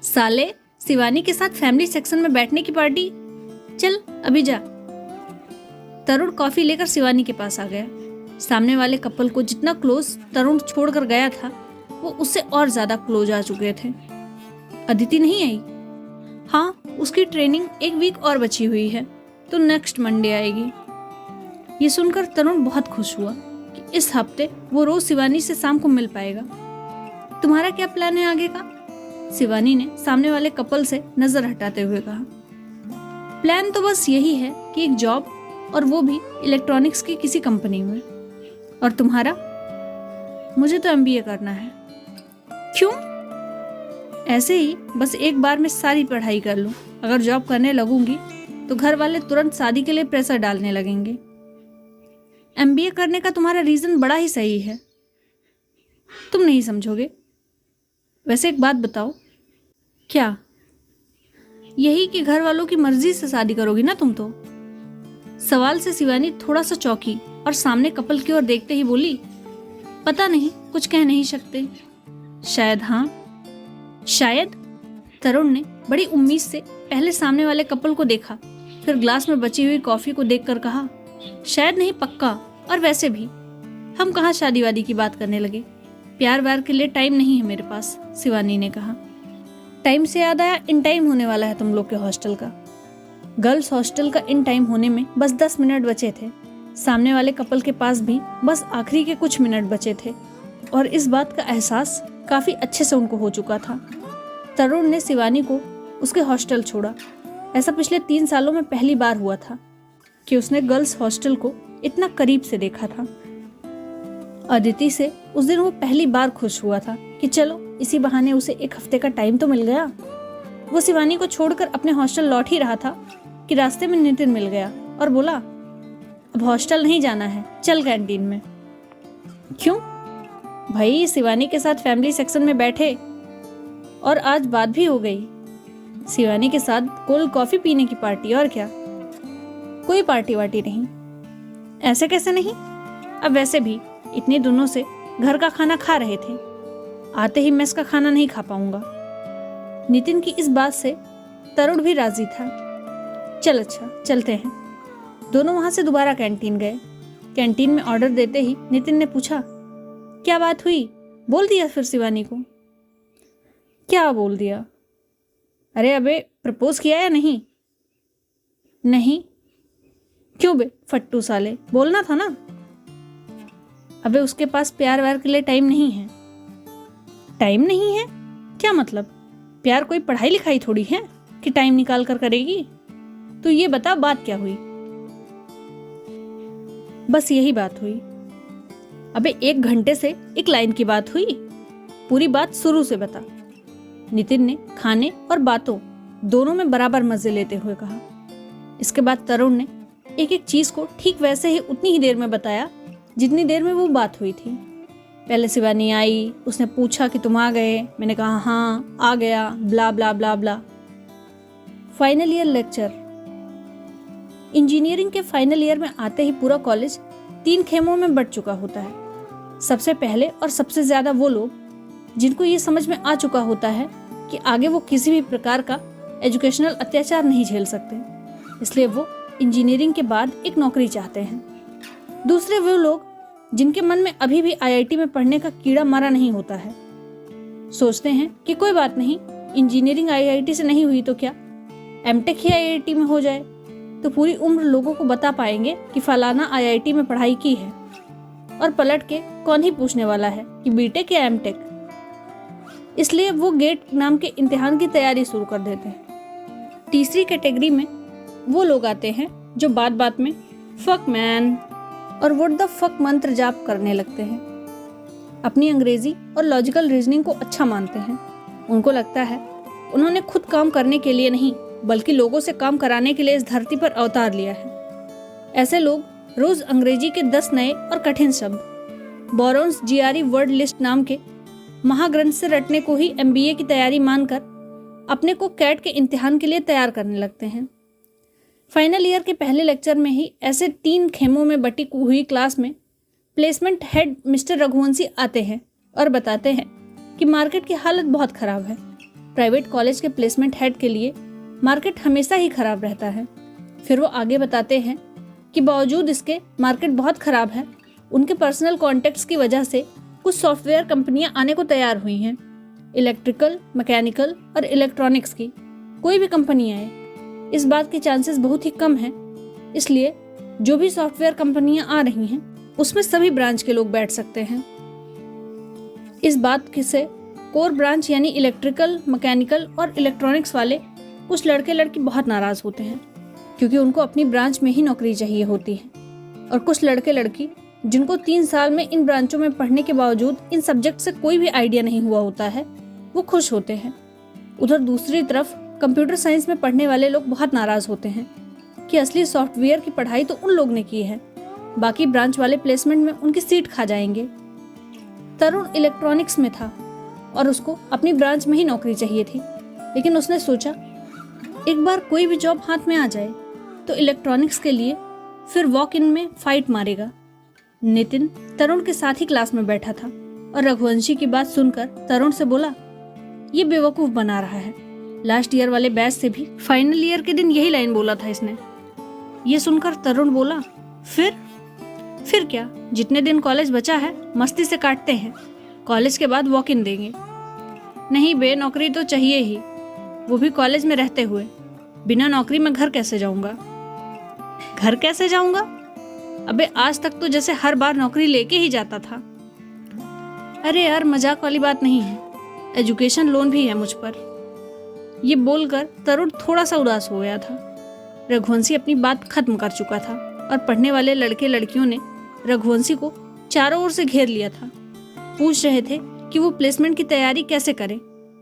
साले, शिवानी के साथ फैमिली सेक्शन में बैठने की पार्टी? चल अभी जा। तरुण कॉफी लेकर शिवानी के पास आ गया। सामने वाले कपल को जितना क्लोज तरुण छोड़कर गया था, वो उससे और ज्यादा क्लोज आ चुके थे। अदिति नहीं आई? हाँ, उसकी ट्रेनिंग 1 वीक और बची हुई है, तो नेक्स्ट मंडे आएगी। ये सुनकर तरुण बहुत खुश हुआ कि इस हफ्ते वो रोज शिवानी से शाम को मिल पाएगा। तुम्हारा क्या प्लान है आगे का? शिवानी ने सामने वाले कपल से नजर हटाते हुए कहा। प्लान तो बस यही है कि एक जॉब, और वो भी इलेक्ट्रॉनिक्स की किसी कंपनी में। और तुम्हारा? मुझे तो MBA करना है। क्यों? ऐसे ही, बस एक बार में सारी पढ़ाई कर लूं। अगर जॉब करने लगूंगी तो घर वाले तुरंत शादी के लिए प्रेशर डालने लगेंगे। MBA करने का तुम्हारा रीजन बड़ा ही सही है, तुम नहीं समझोगे। वैसे एक बात बताओ। क्या? यही कि घर वालों की मर्जी से शादी करोगी ना तुम तो? सवाल से शिवानी थोड़ा सा चौंकी और सामने कपल की ओर देखते ही बोली, पता नहीं, कुछ कह नहीं सकते। शायद हाँ। शायद? तरुण ने बड़ी उम्मीद से पहले सामने वाले कपल को देखा, फिर ग्लास में बची हुई कॉफी को देखकर कहा, शायद नहीं, पक्का। और वैसे भी हम कहाँ शादी वादी की बात करने लगे। प्यार व्यार के लिए टाइम नहीं है मेरे पास, शिवानी ने कहा। टाइम से याद आया, इन टाइम होने वाला है तुम लोग के हॉस्टल का। गर्ल्स हॉस्टल का इन टाइम होने में बस 10 मिनट बचे थे। सामने वाले कपल के पास भी बस आखिरी के कुछ मिनट बचे थे, और इस बात का एहसास काफी अच्छे से उनको हो चुका था। तरुण ने शिवानी को उसके हॉस्टल छोड़ा। ऐसा पिछले 3 सालों में पहली बार हुआ था कि उसने गर्ल्स हॉस्टल को इतना करीब से देखा था। अदिति से उस दिन वो पहली बार खुश हुआ था कि चलो इसी बहाने उसे 1 हफ्ते का टाइम तो मिल गया। वो शिवानी को छोड़कर अपने हॉस्टल लौट ही रहा था कि रास्ते में नितिन मिल गया और बोला, अब हॉस्टल नहीं जाना है, चल कैंटीन में। क्यों? भाई, शिवानी के साथ फैमिली सेक्शन में बैठे और आज बात भी हो गई। शिवानी के साथ कोल्ड कॉफी पीने की पार्टी, और क्या। कोई पार्टी वार्टी नहीं। ऐसे कैसे नहीं? अब वैसे भी इतने दिनों से घर का खाना खा रहे थे, आते ही मेस का खाना नहीं खा पाऊंगा। नितिन की इस बात से तरुण भी राजी था। चल अच्छा, चलते हैं। दोनों वहां से दोबारा कैंटीन गए। कैंटीन में ऑर्डर देते ही नितिन ने पूछा, क्या बात हुई? बोल दिया फिर शिवानी को? क्या बोल दिया? अरे अबे, प्रपोज किया या नहीं? नहीं। क्यों बे फट्टू साले, बोलना था ना। अबे, उसके पास प्यार व्यार के लिए टाइम नहीं है। टाइम नहीं है? क्या मतलब? प्यार कोई पढ़ाई लिखाई थोड़ी है कि टाइम निकाल कर करेगी। तो ये बता, बात क्या हुई? बस यही बात हुई। अबे, 1 घंटे से 1 लाइन की बात हुई। पूरी बात शुरू से बता। नितिन ने खाने और बातों दोनों में बराबर मजे लेते हुए कहा। इसके बाद तरुण ने एक एक चीज को ठीक वैसे ही उतनी ही देर में बताया जितनी देर में वो बात हुई थी। पहले शिवानी आई, उसने पूछा कि तुम आ गए। मैंने कहा हाँ आ गया, blah blah blah blah. Final year lecture. Engineering के फाइनल ईयर में आते ही पूरा कॉलेज 3 खेमों में बंट चुका होता है। सबसे पहले और सबसे ज्यादा वो लोग जिनको ये समझ में आ चुका होता है कि आगे वो किसी भी प्रकार का एजुकेशनल अत्याचार नहीं झेल सकते, इसलिए वो इंजीनियरिंग के बाद एक नौकरी चाहते हैं। दूसरे वो लोग जिनके मन में अभी भी IIT में पढ़ने का कीड़ा मारा नहीं होता है, सोचते हैं कि कोई बात नहीं, इंजीनियरिंग IIT से नहीं हुई तो क्या, MTech ही IIT में हो जाए तो पूरी उम्र लोगों को बता पाएंगे कि फलाना IIT में पढ़ाई की है, और पलट के कौन ही पूछने वाला है कि BTech या MTech। इसलिए वो गेट नाम के इम्तिहान की तैयारी शुरू कर देते हैं। तीसरी कैटेगरी में वो लोग आते हैं जो बात बात में फक मैन और व्हाट द फक मंत्र जाप करने लगते हैं। अपनी अंग्रेजी और लॉजिकल रीजनिंग को अच्छा मानते हैं। उनको लगता है उन्होंने खुद काम करने के लिए नहीं बल्कि लोगों से काम कराने के लिए इस धरती पर अवतार लिया है। ऐसे लोग रोज अंग्रेजी के 10 नए और कठिन शब्द बोरोन्स GRE वर्ड लिस्ट नाम के महाग्रंथ से रटने को ही MBA की तैयारी मानकर अपने को कैट के इम्तिहान के लिए तैयार करने लगते हैं। फाइनल ईयर के पहले लेक्चर में ही ऐसे 3 खेमों में बटी हुई क्लास में प्लेसमेंट हेड मिस्टर रघुवंशी आते हैं और बताते हैं कि मार्केट की हालत बहुत खराब है। प्राइवेट कॉलेज के प्लेसमेंट हेड के लिए मार्केट हमेशा ही खराब रहता है। फिर वो आगे बताते हैं कि बावजूद इसके मार्केट बहुत ख़राब है, उनके पर्सनल कॉन्टैक्ट्स की वजह से कुछ सॉफ्टवेयर कंपनियां आने को तैयार हुई हैं। इलेक्ट्रिकल, मैकेनिकल और इलेक्ट्रॉनिक्स की कोई भी कंपनी आए, इस बात के चांसेस बहुत ही कम हैं। इसलिए जो भी सॉफ्टवेयर कंपनियां आ रही हैं उसमें सभी ब्रांच के लोग बैठ सकते हैं। इस बात से कोर ब्रांच यानी इलेक्ट्रिकल, मैकेनिकल और इलेक्ट्रॉनिक्स वाले कुछ लड़के लड़की बहुत नाराज़ होते हैं, क्योंकि उनको अपनी ब्रांच में ही नौकरी चाहिए होती है। और कुछ लड़के लड़की जिनको 3 साल में इन ब्रांचों में पढ़ने के बावजूद इन सब्जेक्ट से कोई भी आइडिया नहीं हुआ होता है, वो खुश होते हैं। उधर दूसरी तरफ कंप्यूटर साइंस में पढ़ने वाले लोग बहुत नाराज़ होते हैं कि असली सॉफ्टवेयर की पढ़ाई तो उन लोग ने की है, बाकी ब्रांच वाले प्लेसमेंट में उनकी सीट खा जाएंगे। तरुण इलेक्ट्रॉनिक्स में था और उसको अपनी ब्रांच में ही नौकरी चाहिए थी, लेकिन उसने सोचा एक बार कोई भी जॉब हाथ में आ जाए तो इलेक्ट्रॉनिक्स के लिए फिर वॉक इन में फाइट मारेगा। नितिन तरुण के साथ ही क्लास में बैठा था और रघुवंशी की बात सुनकर तरुण से बोला, ये बेवकूफ़ बना रहा है। लास्ट ईयर वाले बैच से भी फाइनल ईयर के दिन यही लाइन बोला था इसने। ये सुनकर तरुण बोला, फिर क्या, जितने दिन कॉलेज बचा है मस्ती से काटते हैं, कॉलेज के बाद वॉक इन देंगे। नहीं बे, नौकरी तो चाहिए ही, वो भी कॉलेज में रहते हुए। बिना नौकरी में घर कैसे जाऊंगा? घर कैसे जाऊंगा? अबे आज तक तो जैसे हर बार नौकरी लेके ही जाता था। अरे यार, मजाक वाली बात नहीं है, एजुकेशन लोन भी है मुझ पर। ये बोलकर तरुण थोड़ा सा उदास हो गया था। रघुवंशी अपनी बात खत्म कर चुका था और पढ़ने वाले लड़के लड़कियों ने रघुवंशी को चारों ओर से घेर लिया था। पूछ रहे थे कि वो प्लेसमेंट की तैयारी कैसे करे,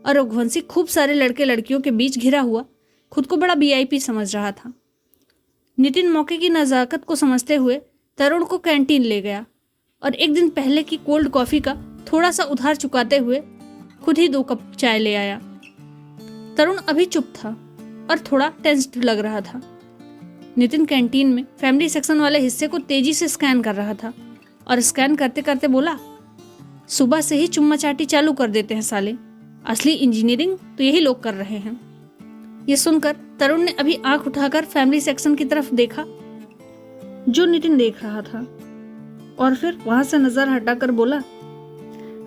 और रघुवंशी खूब सारे लड़के लड़कियों के बीच घिरा हुआ खुद को बड़ा वीआईपी समझ रहा था। नितिन मौके की नज़ाकत को समझते हुए तरुण को कैंटीन ले गया और एक दिन पहले की कोल्ड कॉफ़ी का थोड़ा सा उधार चुकाते हुए खुद ही 2 कप चाय ले आया। तरुण अभी चुप था और थोड़ा टेंस्ड लग रहा था। नितिन कैंटीन में फैमिली सेक्शन वाले हिस्से को तेजी से स्कैन कर रहा था और स्कैन करते करते बोला, सुबह से ही चुम्मा चाटी चालू कर देते हैं साले, असली इंजीनियरिंग तो यही लोग कर रहे हैं। ये सुनकर तरुण ने अभी आंख उठाकर फैमिली सेक्शन की तरफ देखा जो नितिन देख रहा था, और फिर वहां से नजर हटाकर बोला,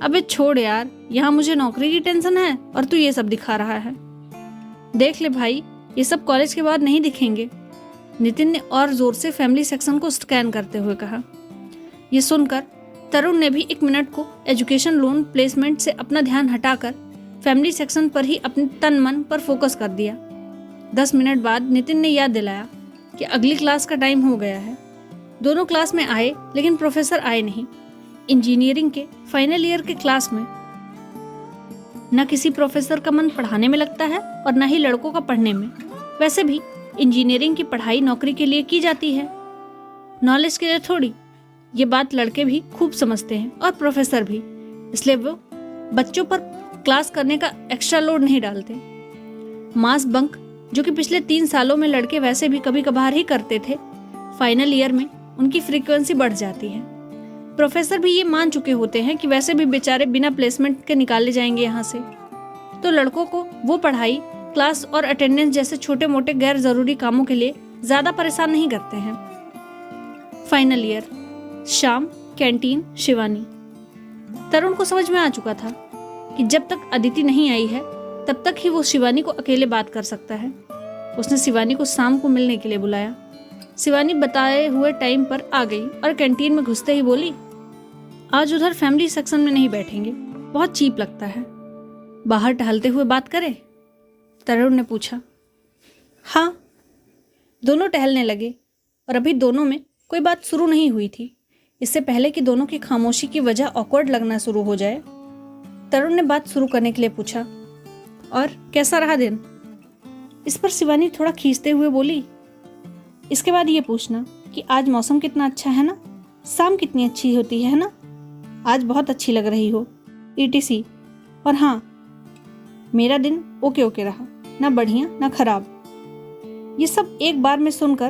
अबे छोड़ यार, यहाँ मुझे नौकरी की टेंशन है और तू ये सब दिखा रहा है। देख ले भाई, ये सब कॉलेज के बाद नहीं दिखेंगे। नितिन ने और जोर से फैमिली सेक्शन को स्कैन करते हुए कहा। ये सुनकर तरुण ने भी 1 मिनट को एजुकेशन लोन प्लेसमेंट से अपना ध्यान हटाकर फैमिली सेक्शन पर ही अपने तन मन पर फोकस कर दिया। 10 मिनट बाद नितिन ने याद दिलाया कि अगली क्लास का टाइम हो गया है। दोनों क्लास में आए, लेकिन प्रोफेसर आए नहीं। इंजीनियरिंग के फाइनल ईयर के क्लास में न किसी प्रोफेसर का मन पढ़ाने में लगता है और न ही लड़कों का पढ़ने में। वैसे भी इंजीनियरिंग की पढ़ाई नौकरी के लिए की जाती है, नॉलेज के लिए थोड़ी। ये बात लड़के भी खूब समझते हैं और प्रोफेसर भी, इसलिए वो बच्चों पर क्लास करने का एक्स्ट्रा लोड नहीं डालते। मास बंक, जो कि पिछले 3 सालों में लड़के वैसे भी कभी कभार ही करते थे, फाइनल ईयर में उनकी फ्रीक्वेंसी बढ़ जाती है। प्रोफेसर भी ये मान चुके होते हैं कि वैसे भी बेचारे बिना प्लेसमेंट के निकाले जाएंगे यहाँ से, तो लड़कों को वो पढ़ाई, क्लास और अटेंडेंस जैसे छोटे मोटे गैर जरूरी कामों के लिए ज़्यादा परेशान नहीं करते हैं। फाइनल ईयर, शाम, कैंटीन, शिवानी। तरुण को समझ में आ चुका था कि जब तक अदिति नहीं आई है तब तक ही वो शिवानी को अकेले बात कर सकता है। उसने शिवानी को शाम को मिलने के लिए बुलाया। शिवानी बताए हुए टाइम पर आ गई और कैंटीन में घुसते ही बोली, आज उधर फैमिली सेक्शन में नहीं बैठेंगे, बहुत चीप लगता है, बाहर टहलते हुए बात करें? तरुण ने पूछा। हाँ। दोनों टहलने लगे और अभी दोनों में कोई बात शुरू नहीं हुई थी। इससे पहले कि दोनों की खामोशी की वजह ऑकवर्ड लगना शुरू हो जाए, तरुण ने बात शुरू करने के लिए पूछा, और कैसा रहा दिन? इस पर शिवानी थोड़ा खींचते हुए बोली, इसके बाद ये पूछना कि आज मौसम कितना अच्छा है ना, शाम कितनी अच्छी होती है ना, आज बहुत अच्छी लग रही हो, ETC। और हाँ, मेरा दिन ओके ओके रहा, ना बढ़िया ना खराब। ये सब एक बार में सुनकर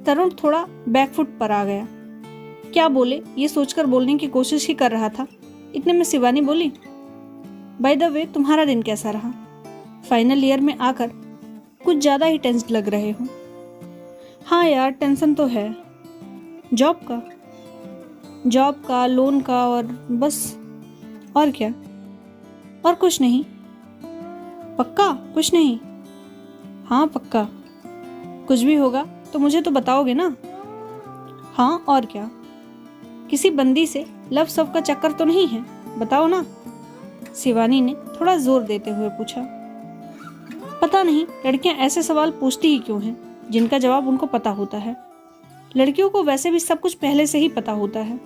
तरुण थोड़ा बैकफुट पर आ गया। क्या बोले ये सोचकर बोलने की कोशिश ही कर रहा था। इतने में शिवानी बोली, बाय द वे, तुम्हारा दिन कैसा रहा? फाइनल ईयर में आकर कुछ ज़्यादा ही टेंस्ड लग रहे हो। हाँ यार, टेंशन तो है, जॉब का, लोन का और बस। और क्या? और कुछ नहीं? पक्का कुछ नहीं? हाँ पक्का। कुछ भी होगा तो मुझे तो बताओगे ना? हाँ और क्या? किसी बंदी से लव सव का चक्कर तो नहीं है? बताओ ना। शिवानी ने थोड़ा जोर देते हुए पूछा। पता नहीं लड़कियां ऐसे सवाल पूछती ही क्यों हैं जिनका जवाब उनको पता होता है। लड़कियों को वैसे भी सब कुछ पहले से ही पता होता है।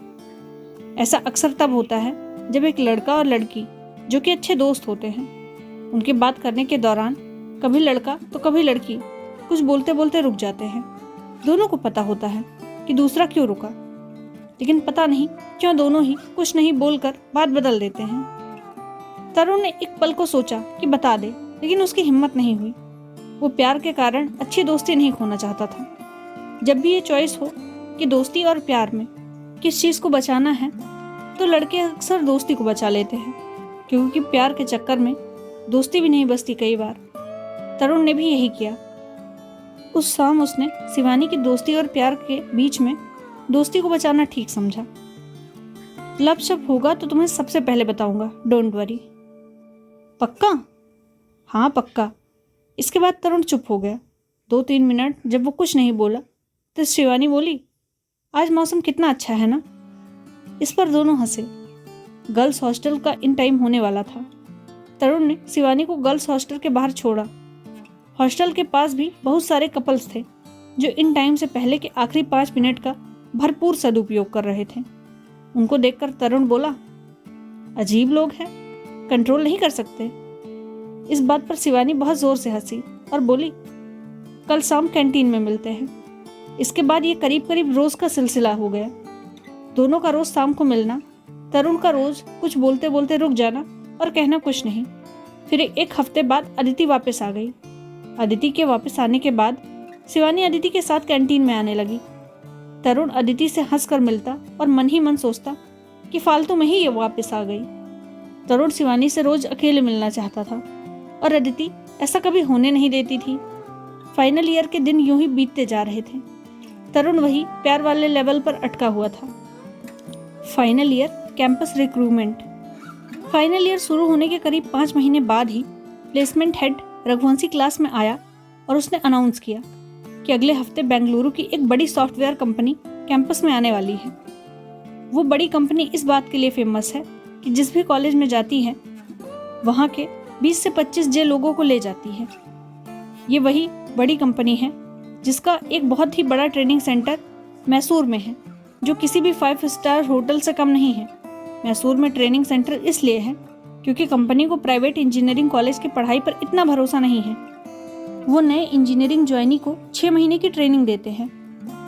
ऐसा अक्सर तब होता है जब एक लड़का और लड़की जो कि अच्छे दोस्त होते हैं, उनकी बात करने के दौरान कभी लड़का तो कभी लड़की कुछ बोलते बोलते रुक जाते हैं। दोनों को पता होता है कि दूसरा क्यों रुका, लेकिन पता नहीं क्यों दोनों ही कुछ नहीं बोलकर बात बदल देते हैं। तरुण ने एक पल को सोचा कि बता दे, लेकिन उसकी हिम्मत नहीं हुई। वो प्यार के कारण अच्छी दोस्ती नहीं खोना चाहता था। जब भी ये चॉइस हो कि दोस्ती और प्यार में किस चीज़ को बचाना है, तो लड़के अक्सर दोस्ती को बचा लेते हैं, क्योंकि प्यार के चक्कर में दोस्ती भी नहीं बचती कई बार। तरुण ने भी यही किया। उस शाम उसने शिवानी की दोस्ती और प्यार के बीच में दोस्ती को बचाना ठीक समझा। लव शव होगा तो तुम्हें सबसे पहले बताऊंगा, डोंट वरी। पक्का? हाँ पक्का। इसके बाद तरुण चुप हो गया। 2-3 मिनट जब वो कुछ नहीं बोला तो शिवानी बोली, आज मौसम कितना अच्छा है ना। इस पर दोनों हंसे। गर्ल्स हॉस्टल का इन टाइम होने वाला था। तरुण ने शिवानी को गर्ल्स हॉस्टल के बाहर छोड़ा। हॉस्टल के पास भी बहुत सारे कपल्स थे जो इन टाइम से पहले के आखिरी 5 मिनट का भरपूर सदुपयोग कर रहे थे। उनको देखकर तरुण बोला, अजीब लोग हैं, कंट्रोल नहीं कर सकते। इस बात पर शिवानी बहुत जोर से हंसी और बोली, कल शाम कैंटीन में मिलते हैं। इसके बाद ये करीब करीब रोज का सिलसिला हो गया। दोनों का रोज शाम को मिलना, तरुण का रोज कुछ बोलते बोलते रुक जाना और कहना कुछ नहीं। फिर 1 हफ्ते बाद अदिति वापस आ गई। अदिति के वापस आने के बाद शिवानी अदिति के साथ कैंटीन में आने लगी। तरुण अदिति से हंसकर मिलता और मन ही मन सोचता कि फालतू में ही ये वापस आ गई। तरुण शिवानी से रोज अकेले मिलना चाहता था और अदिति ऐसा कभी होने नहीं देती थी। फाइनल ईयर के दिन यूं ही बीतते जा रहे थे। तरुण वही प्यार वाले लेवल पर अटका हुआ था। Final year campus recruitment. Final year शुरू होने के करीब 5 महीने बाद ही प्लेसमेंट हेड रघुवंशी क्लास में आया और उसने अनाउंस किया कि अगले हफ्ते बेंगलुरु की एक बड़ी सॉफ्टवेयर कंपनी कैंपस में आने वाली है। वो बड़ी कंपनी इस बात के लिए फेमस है कि जिस भी कॉलेज में जाती है वहाँ के 20 से 25 जे लोगों को ले जाती है। ये वही बड़ी कंपनी है जिसका एक बहुत ही बड़ा ट्रेनिंग सेंटर मैसूर में है, जो किसी भी 5 स्टार होटल से कम नहीं है। मैसूर में ट्रेनिंग सेंटर इसलिए है क्योंकि कंपनी को प्राइवेट इंजीनियरिंग कॉलेज की पढ़ाई पर इतना भरोसा नहीं है। वो नए इंजीनियरिंग ज्वाइनी को 6 महीने की ट्रेनिंग देते हैं,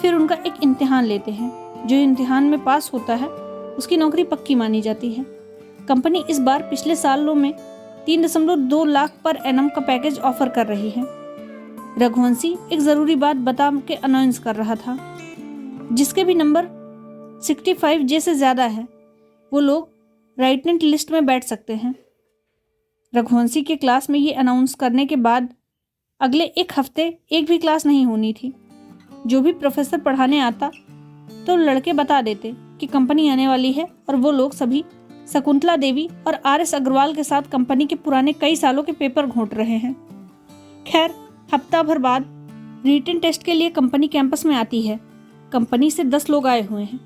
फिर उनका एक इम्तिहान लेते हैं। जो इम्तिहान में पास होता है उसकी नौकरी पक्की मानी जाती है। कंपनी इस बार पिछले सालों में 3.2 लाख पर एनम का पैकेज ऑफर कर रही है। रघुवंशी एक ज़रूरी बात बता के अनाउंस कर रहा था, जिसके भी नंबर 65 जे से ज़्यादा है वो लोग राइटनेट लिस्ट में बैठ सकते हैं। रघुवंशी के क्लास में ये अनाउंस करने के बाद अगले 1 हफ्ते एक भी क्लास नहीं होनी थी। जो भी प्रोफेसर पढ़ाने आता तो लड़के बता देते कि कंपनी आने वाली है और वो लोग सभी शकुंतला देवी और RS अग्रवाल के साथ कंपनी के पुराने कई सालों के पेपर घोंट रहे हैं। खैर, हफ्ता भर बाद रिटन टेस्ट के लिए कंपनी कैंपस में आती है। कंपनी से 10 लोग आए हुए हैं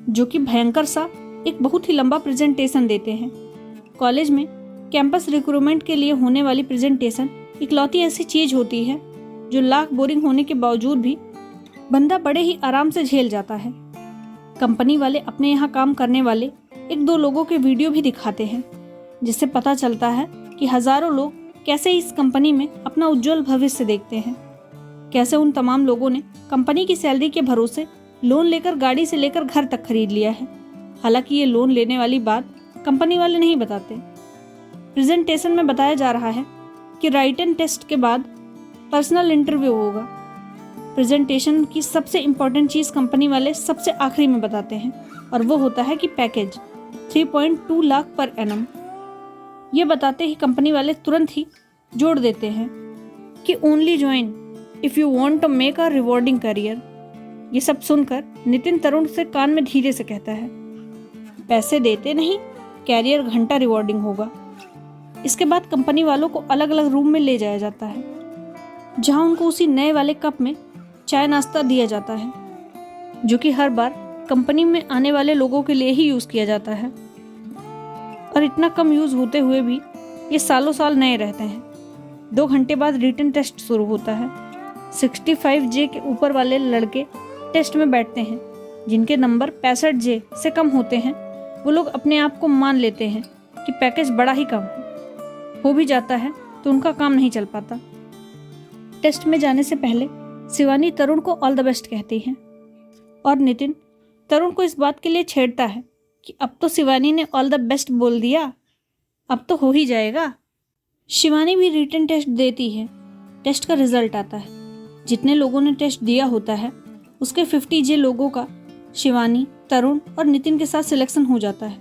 जो कि भयंकर सा एक बहुत ही लंबा प्रेजेंटेशन देते हैं। कॉलेज में कैंपस रिक्रूटमेंट के लिए होने वाली प्रेजेंटेशन इकलौती ऐसी चीज होती है जो लाख बोरिंग होने के बावजूद भी बंदा बड़े ही आराम से झेल जाता है। कंपनी वाले अपने यहाँ काम करने वाले 1-2 लोगों के वीडियो भी दिखाते हैं, जिससे पता चलता है कि हजारों लोग कैसे इस कंपनी में अपना उज्जवल भविष्य देखते हैं। कैसे उन तमाम लोगों ने कंपनी की सैलरी के भरोसे लोन लेकर गाड़ी से लेकर घर तक खरीद लिया है। हालांकि ये लोन लेने वाली बात कंपनी वाले नहीं बताते। प्रेजेंटेशन में बताया जा रहा है कि राइटन टेस्ट के बाद पर्सनल इंटरव्यू होगा। प्रेजेंटेशन की सबसे इम्पोर्टेंट चीज़ कंपनी वाले सबसे आखिरी में बताते हैं और वो होता है कि पैकेज 3.2 लाख पर एनम। ये बताते ही कंपनी वाले तुरंत ही जोड़ देते हैं कि only join if you want to make a rewarding career. ये सब सुनकर नितिन तरुण से कान में धीरे से कहता है, पैसे देते नहीं, कैरियर घंटा रिवॉर्डिंग होगा। इसके बाद कंपनी वालों को अलग अलग रूम में ले जाया जाता है, जहां उनको उसी नए वाले कप में चाय नाश्ता दिया जाता है, जो कि हर बार कंपनी में आने वाले लोगों के लिए ही यूज़ किया जाता है। और इतना कम यूज़ होते हुए भी ये सालों साल नए रहते हैं। 2 घंटे बाद रिटन टेस्ट शुरू होता है। 65J के ऊपर वाले लड़के टेस्ट में बैठते हैं। जिनके नंबर 65J से कम होते हैं वो लोग अपने आप को मान लेते हैं कि पैकेज बड़ा ही कम है। हो भी जाता है तो उनका काम नहीं चल पाता। टेस्ट में जाने से पहले शिवानी तरुण को ऑल द बेस्ट कहती है और नितिन तरुण को इस बात के लिए छेड़ता है कि अब तो शिवानी ने ऑल द बेस्ट बोल दिया, अब तो हो ही जाएगा। शिवानी भी रिटन टेस्ट देती है। टेस्ट का रिजल्ट आता है। जितने लोगों ने टेस्ट दिया होता है उसके 50J लोगों का शिवानी, तरुण और नितिन के साथ सिलेक्शन हो जाता है।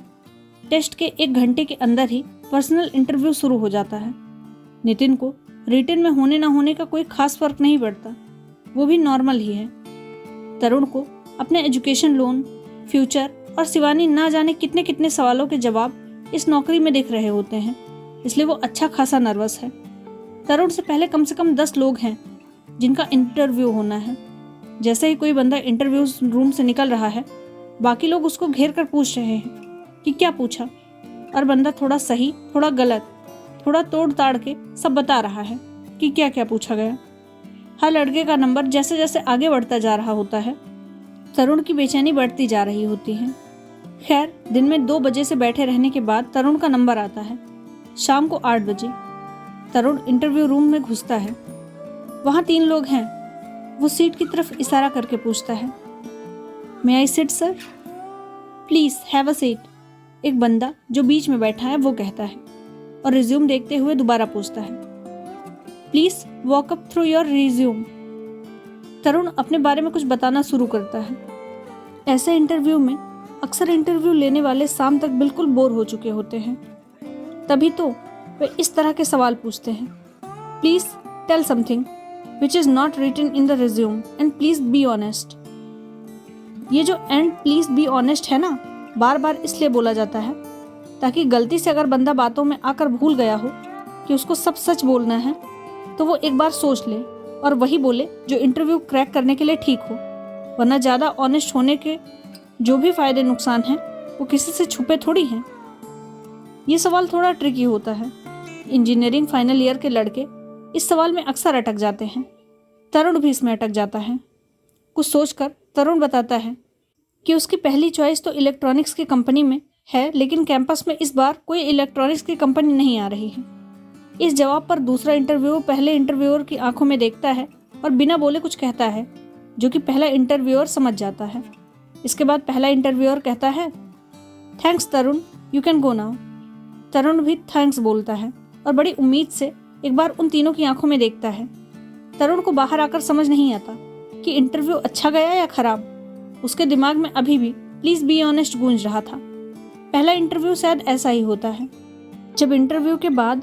टेस्ट के 1 घंटे के अंदर ही पर्सनल इंटरव्यू शुरू हो जाता है। नितिन को रिटन में होने ना होने का कोई खास फर्क नहीं पड़ता, वो भी नॉर्मल ही है। तरुण को अपने एजुकेशन लोन, फ्यूचर और शिवानी ना जाने कितने कितने सवालों के जवाब इस नौकरी में दिख रहे होते हैं, इसलिए वो अच्छा खासा नर्वस है। तरुण से पहले कम से कम 10 लोग हैं जिनका इंटरव्यू होना है। जैसे ही कोई बंदा इंटरव्यू रूम से निकल रहा है, बाकी लोग उसको घेर कर पूछ रहे हैं कि क्या पूछा, और बंदा थोड़ा सही, थोड़ा गलत, थोड़ा तोड़ ताड़ के सब बता रहा है कि क्या क्या पूछा गया। हर लड़के का नंबर जैसे जैसे आगे बढ़ता जा रहा होता है, तरुण की बेचैनी बढ़ती जा रही होती है। खैर, दिन में 2 बजे से बैठे रहने के बाद तरुण का नंबर आता है। शाम को 8 बजे तरुण इंटरव्यू रूम में घुसता है। वहाँ 3 लोग हैं। वो सीट की तरफ इशारा करके पूछता है, may I sit sir? Please have a seat, एक बंदा जो बीच में बैठा है वो कहता है, और रिज्यूम देखते हुए दोबारा पूछता है, please walk up through your resume. Tarun अपने बारे में कुछ बताना शुरू करता है। ऐसे इंटरव्यू में अक्सर इंटरव्यू लेने वाले शाम तक बिल्कुल बोर हो चुके होते हैं, तभी तो वे इस तरह के सवाल पूछते हैं, please tell something which is not written in the resume and please be honest. ये जो एंड प्लीज़ बी ऑनेस्ट है ना, बार बार इसलिए बोला जाता है ताकि गलती से अगर बंदा बातों में आकर भूल गया हो कि उसको सब सच बोलना है, तो वो एक बार सोच ले और वही बोले जो इंटरव्यू क्रैक करने के लिए ठीक हो। वरना ज़्यादा ऑनेस्ट होने के जो भी फ़ायदे नुकसान हैं वो किसी से छुपे थोड़ी हैं। ये सवाल थोड़ा ट्रिकी होता है। इंजीनियरिंग फाइनल ईयर के लड़के इस सवाल में अक्सर अटक जाते हैं। तरुण भी इसमें अटक जाता है। कुछ सोचकर तरुण बताता है कि उसकी पहली चॉइस तो इलेक्ट्रॉनिक्स की कंपनी में है, लेकिन कैंपस में इस बार कोई इलेक्ट्रॉनिक्स की कंपनी नहीं आ रही है। इस जवाब पर दूसरा इंटरव्यूअर पहले इंटरव्यूअर की आंखों में देखता है और बिना बोले कुछ कहता है, जो कि पहला इंटरव्यूअर समझ जाता है। इसके बाद पहला इंटरव्यूअर कहता है, thanks Tarun, you can go now. Tarun भी थैंक्स बोलता है और बड़ी उम्मीद से एक बार उन तीनों की आंखों में देखता है। तरुण को बाहर आकर समझ नहीं आता कि इंटरव्यू अच्छा गया या खराब। उसके दिमाग में अभी भी प्लीज़ बी ऑनेस्ट गूंज रहा था। पहला इंटरव्यू शायद ऐसा ही होता है। जब इंटरव्यू के बाद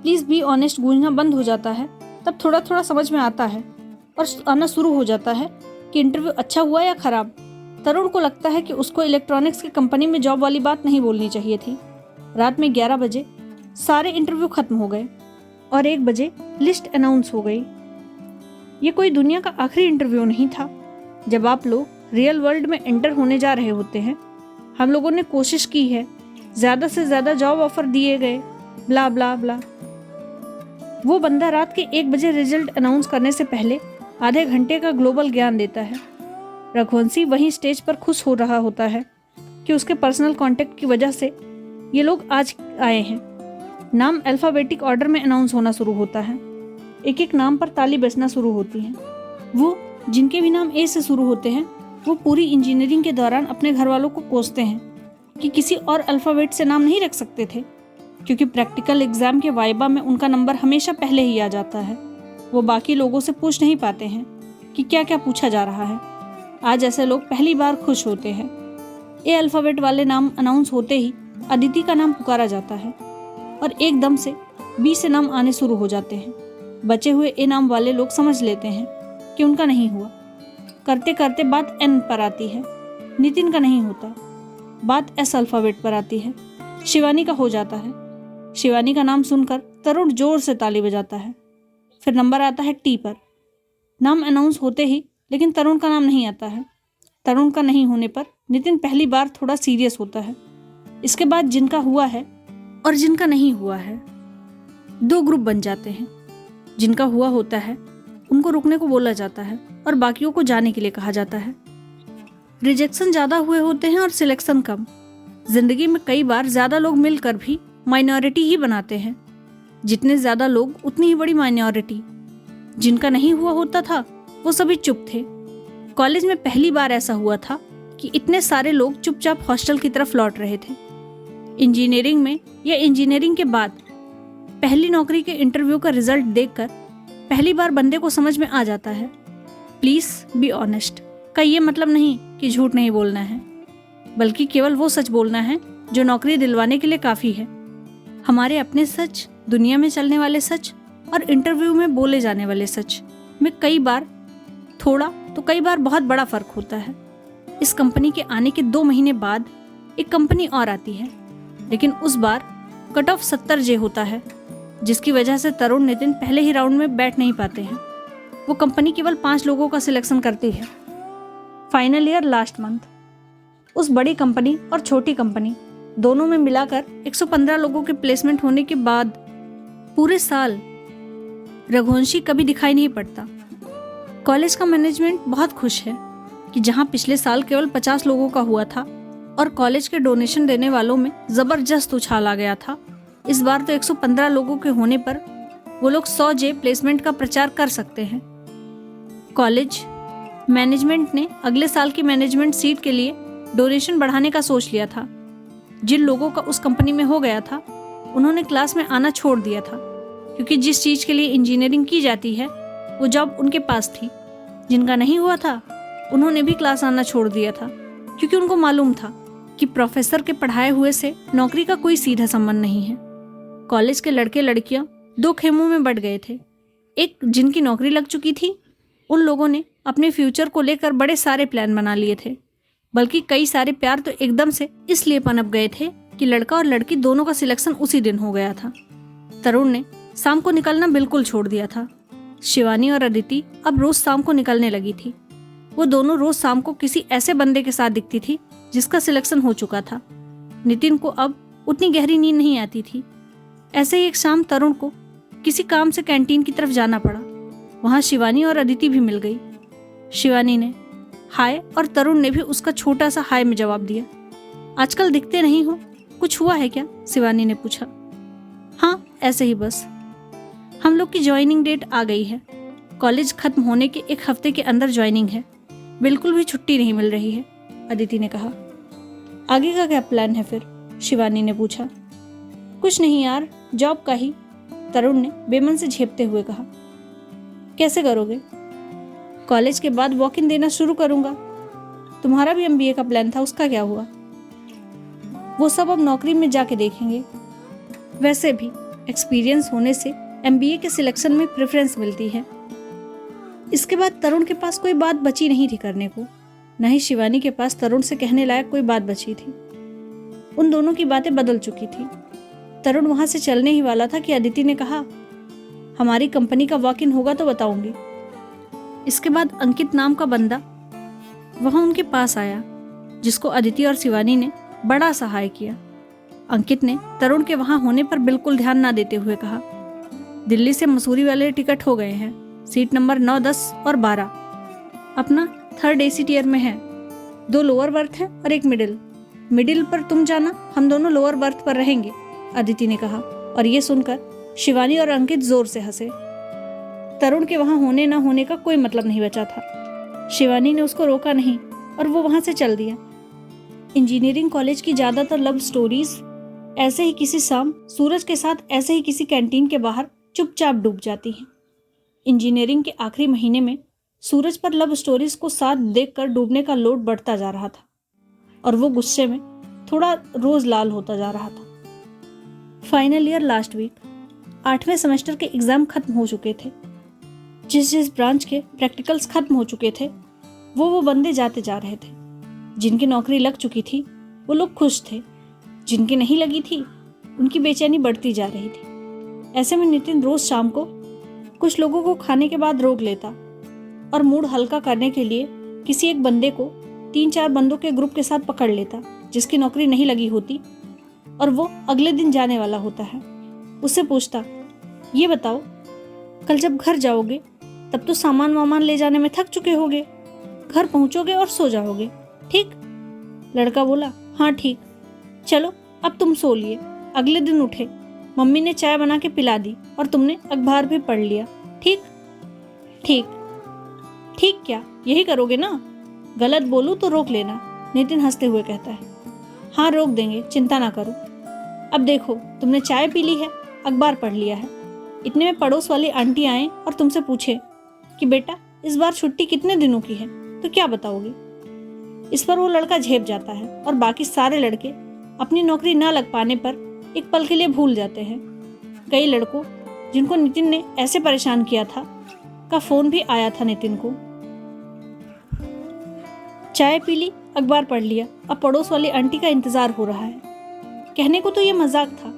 प्लीज़ बी ऑनेस्ट गूंजना बंद हो जाता है, तब थोड़ा थोड़ा समझ में आता है और आना शुरू हो जाता है कि इंटरव्यू अच्छा हुआ या खराब। तरुण को लगता है कि उसको इलेक्ट्रॉनिक्स की कंपनी में जॉब वाली बात नहीं बोलनी चाहिए थी। रात में 11 बजे सारे इंटरव्यू खत्म हो गए और 1 बजे लिस्ट अनाउंस हो गई। ये कोई दुनिया का आखिरी इंटरव्यू नहीं था। जब आप लोग रियल वर्ल्ड में एंटर होने जा रहे होते हैं, हम लोगों ने कोशिश की है, ज़्यादा से ज़्यादा जॉब ऑफर दिए गए, ब्ला ब्ला ब्ला। वो बंदा रात के 1 बजे रिजल्ट अनाउंस करने से पहले आधे घंटे का ग्लोबल ज्ञान देता है। रघुवंशी वहीं स्टेज पर खुश हो रहा होता है कि उसके पर्सनल कांटेक्ट की वजह से ये लोग आज आए हैं। नाम अल्फ़ाबेटिक ऑर्डर में अनाउंस होना शुरू होता है। एक एक नाम पर ताली बजना शुरू होती है। वो जिनके भी नाम ए से शुरू होते हैं, वो पूरी इंजीनियरिंग के दौरान अपने घर वालों को कोसते हैं कि किसी और अल्फ़ाबेट से नाम नहीं रख सकते थे, क्योंकि प्रैक्टिकल एग्ज़ाम के वाइबा में उनका नंबर हमेशा पहले ही आ जाता है। वो बाकी लोगों से पूछ नहीं पाते हैं कि क्या क्या पूछा जा रहा है। आज ऐसे लोग पहली बार खुश होते हैं। ए अल्फ़ाबेट वाले नाम अनाउंस होते ही अदिति का नाम पुकारा जाता है और एकदम से बी से नाम आने शुरू हो जाते हैं। बचे हुए ए नाम वाले लोग समझ लेते हैं कि उनका नहीं हुआ। करते करते बात एन पर आती है। नितिन का नहीं होता। बात एस अल्फाबेट पर आती है। शिवानी का हो जाता है। शिवानी का नाम सुनकर तरुण जोर से ताली बजाता है। फिर नंबर आता है टी पर। नाम अनाउंस होते ही लेकिन तरुण का नाम नहीं आता है। तरुण का नहीं होने पर नितिन पहली बार थोड़ा सीरियस होता है। इसके बाद जिनका हुआ है और जिनका नहीं हुआ है, दो ग्रुप बन जाते हैं। जिनका हुआ होता है उनको रुकने को बोला जाता है और बाकियों को जाने के लिए कहा जाता है। रिजेक्शन ज़्यादा हुए होते हैं और सिलेक्शन कम। जिंदगी में कई बार ज़्यादा लोग मिलकर भी माइनॉरिटी ही बनाते हैं। जितने ज़्यादा लोग उतनी ही बड़ी माइनॉरिटी। जिनका नहीं हुआ होता था वो सभी चुप थे। कॉलेज में पहली बार ऐसा हुआ था कि इतने सारे लोग चुपचाप हॉस्टल की तरफ लौट रहे थे। इंजीनियरिंग में या इंजीनियरिंग के बाद पहली नौकरी के इंटरव्यू का रिजल्ट देखकर पहली बार बंदे को समझ में आ जाता है प्लीज बी ऑनेस्ट का ये मतलब नहीं कि झूठ नहीं बोलना है, बल्कि केवल वो सच बोलना है जो नौकरी दिलवाने के लिए काफ़ी है। हमारे अपने सच, दुनिया में चलने वाले सच और इंटरव्यू में बोले जाने वाले सच में कई बार थोड़ा तो कई बार बहुत बड़ा फर्क होता है। इस कंपनी के आने के 2 महीने बाद एक कंपनी और आती है, लेकिन उस बार कट ऑफ 70 जे होता है, जिसकी वजह से तरुण नितिन पहले ही राउंड में बैठ नहीं पाते हैं। वो कंपनी केवल 5 लोगों का सिलेक्शन करती है। Final year last month. उस बड़ी कंपनी और छोटी कंपनी दोनों में मिलाकर 115 लोगों के प्लेसमेंट होने के बाद पूरे साल रघुवंशी कभी दिखाई नहीं पड़ता। कॉलेज का मैनेजमेंट बहुत खुश है कि जहां पिछले साल केवल 50 लोगों का हुआ था और कॉलेज के डोनेशन देने वालों में जबरदस्त उछाल आ गया था, इस बार तो 115 लोगों के होने पर वो लोग 100 जे प्लेसमेंट का प्रचार कर सकते हैं। कॉलेज मैनेजमेंट ने अगले साल की मैनेजमेंट सीट के लिए डोनेशन बढ़ाने का सोच लिया था। जिन लोगों का उस कंपनी में हो गया था उन्होंने क्लास में आना छोड़ दिया था, क्योंकि जिस चीज़ के लिए इंजीनियरिंग की जाती है वो जॉब उनके पास थी। जिनका नहीं हुआ था उन्होंने भी क्लास आना छोड़ दिया था, क्योंकि उनको मालूम था कि प्रोफेसर के पढ़ाए हुए से नौकरी का कोई सीधा संबंध नहीं है। कॉलेज के लड़के लड़कियां 2 खेमों में बट गए थे। एक जिनकी नौकरी लग चुकी थी, उन लोगों ने अपने फ्यूचर को लेकर बड़े सारे प्लान बना लिए थे, बल्कि कई सारे प्यार तो एकदम से इसलिए पनप गए थे कि लड़का और लड़की दोनों का सिलेक्शन उसी दिन हो गया था। तरुण ने शाम को निकलना बिल्कुल छोड़ दिया था। शिवानी और अदिति अब रोज शाम को निकलने लगी थी। वो दोनों रोज शाम को किसी ऐसे बंदे के साथ दिखती थी जिसका सिलेक्शन हो चुका था। नितिन को अब उतनी गहरी नींद नहीं आती थी। ऐसे ही एक शाम तरुण को किसी काम से कैंटीन की तरफ जाना पड़ा। वहाँ शिवानी और अदिति भी मिल गई। शिवानी ने हाय और तरुण ने भी उसका छोटा सा हाय में जवाब दिया। आजकल दिखते नहीं हो, कुछ हुआ है क्या? शिवानी ने पूछा। हाँ, ऐसे ही बस। हम लोग की ज्वाइनिंग डेट आ गई है। कॉलेज खत्म होने के 1 हफ्ते के अंदर ज्वाइनिंग है। बिल्कुल भी छुट्टी नहीं मिल रही है, अदिति ने कहा। आगे का क्या प्लान है फिर? शिवानी ने पूछा। कुछ नहीं यार, जॉब का ही, तरुण ने बेमन से झेपते हुए कहा। कैसे करोगे? कॉलेज के बाद वॉक इन देना शुरू करूंगा। तुम्हारा भी एमबीए का प्लान था, उसका क्या हुआ? वो सब अब नौकरी में जाके देखेंगे। वैसे भी एक्सपीरियंस होने से एमबीए के सिलेक्शन में प्रेफरेंस मिलती है। इसके बाद तरुण के पास कोई बात बची नहीं थी करने को, न ही शिवानी के पास तरुण से कहने लायक कोई बात बची थी। उन दोनों की बातें बदल चुकी थी। तरुण वहां से चलने ही वाला था कि अदिति ने कहा, हमारी कंपनी का वॉक इन होगा तो बताऊंगी। इसके बाद अंकित नाम का बंदा वहां उनके पास आया, जिसको अदिति और शिवानी ने बड़ा सहाय किया। अंकित ने तरुण के वहां होने पर बिल्कुल ध्यान ना देते हुए कहा, दिल्ली से मसूरी वाले टिकट हो गए हैं, सीट नंबर 9, 10 और 12 अपना 3rd AC टियर में है। 2 लोअर बर्थ है और 1 मिडिल पर तुम जाना, हम दोनों लोअर बर्थ पर रहेंगे, अदिति ने कहा। और ये सुनकर शिवानी और अंकित जोर से हंसे। तरुण के वहां होने ना होने का कोई मतलब नहीं बचा था। शिवानी ने उसको रोका नहीं और वो वहां से चल दिया। इंजीनियरिंग कॉलेज की ज्यादातर लव स्टोरीज ऐसे ही किसी शाम सूरज के साथ ऐसे ही किसी कैंटीन के बाहर चुपचाप डूब जाती हैं। इंजीनियरिंग के आखिरी महीने में सूरज पर लव स्टोरीज को साथ देखकर डूबने का लोड बढ़ता जा रहा था और वो गुस्से में थोड़ा रोज लाल होता जा रहा था। फाइनल ईयर लास्ट वीक, 8वें सेमेस्टर के एग्जाम खत्म हो चुके थे। जिस ब्रांच के प्रैक्टिकल्स खत्म हो चुके थे वो बंदे जाते जा रहे थे। जिनकी नौकरी लग चुकी थी वो लोग खुश थे, जिनकी नहीं लगी थी उनकी बेचैनी बढ़ती जा रही थी। ऐसे में नितिन रोज शाम को कुछ लोगों को खाने के बाद रोक लेता और मूड हल्का करने के लिए किसी एक बंदे को 3-4 बंदों के ग्रुप के साथ पकड़ लेता जिसकी नौकरी नहीं लगी होती और वो अगले दिन जाने वाला होता है। उससे पूछता, ये बताओ कल जब घर जाओगे तब तो सामान वामान ले जाने में थक चुके होगे, घर पहुंचोगे और सो जाओगे, ठीक? लड़का बोला, हाँ ठीक। चलो अब तुम सो लिए। अगले दिन उठे, मम्मी ने चाय बना के पिला दी और तुमने अखबार भी पढ़ लिया, ठीक? ठीक। ठीक क्या, यही करोगे ना? गलत बोलूं तो रोक लेना, नितिन हंसते हुए कहता है। हाँ रोक देंगे, चिंता ना करो। अब देखो तुमने चाय पी ली है, अखबार पढ़ लिया है। इतने में पड़ोस वाली आंटी आए और तुमसे पूछे कि बेटा इस बार छुट्टी कितने दिनों की है, तो क्या बताओगे? इस पर वो लड़का झेप जाता है और बाकी सारे लड़के अपनी नौकरी ना लग पाने पर एक पल के लिए भूल जाते हैं। कई लड़कों जिनको नितिन ने ऐसे परेशान किया था का फोन भी आया था नितिन को। चाय पी ली, अखबार पढ़ लिया, अब पड़ोस वाली आंटी का इंतजार हो रहा है। कहने को तो ये मजाक था,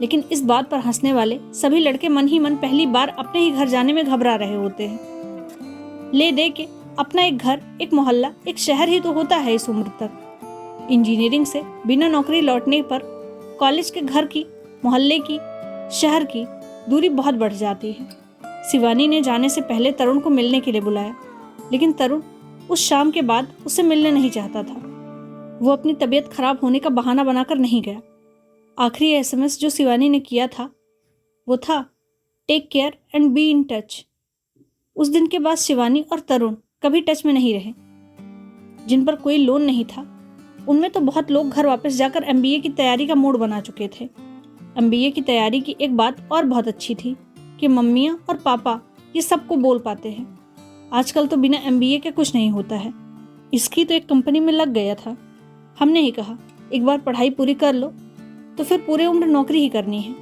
लेकिन इस बात पर हंसने वाले सभी लड़के मन ही मन पहली बार अपने ही घर जाने में घबरा रहे होते हैं। ले दे के अपना एक घर, एक मोहल्ला, एक शहर ही तो होता है इस उम्र तक। इंजीनियरिंग से बिना नौकरी लौटने पर कॉलेज के घर की, मोहल्ले की, शहर की दूरी बहुत बढ़ जाती है। शिवानी ने जाने से पहले तरुण को मिलने के लिए बुलाया, लेकिन तरुण उस शाम के बाद उससे मिलने नहीं चाहता था। वो अपनी तबीयत खराब होने का बहाना बनाकर नहीं गया। आखिरी एसएमएस जो शिवानी ने किया था वो था, take care and be in touch. उस दिन के बाद शिवानी और तरुण कभी टच में नहीं रहे। जिन पर कोई लोन नहीं था उनमें तो बहुत लोग घर वापस जाकर एमबीए की तैयारी का मूड बना चुके थे। एमबीए की तैयारी की एक बात और बहुत अच्छी थी कि मम्मियाँ और पापा ये सबको बोल पाते हैं। आजकल तो बिना एमबीए के कुछ नहीं होता है। इसकी तो एक कंपनी में लग गया था। हमने ही कहा एक बार पढ़ाई पूरी कर लो तो फिर पूरे उम्र नौकरी ही करनी है।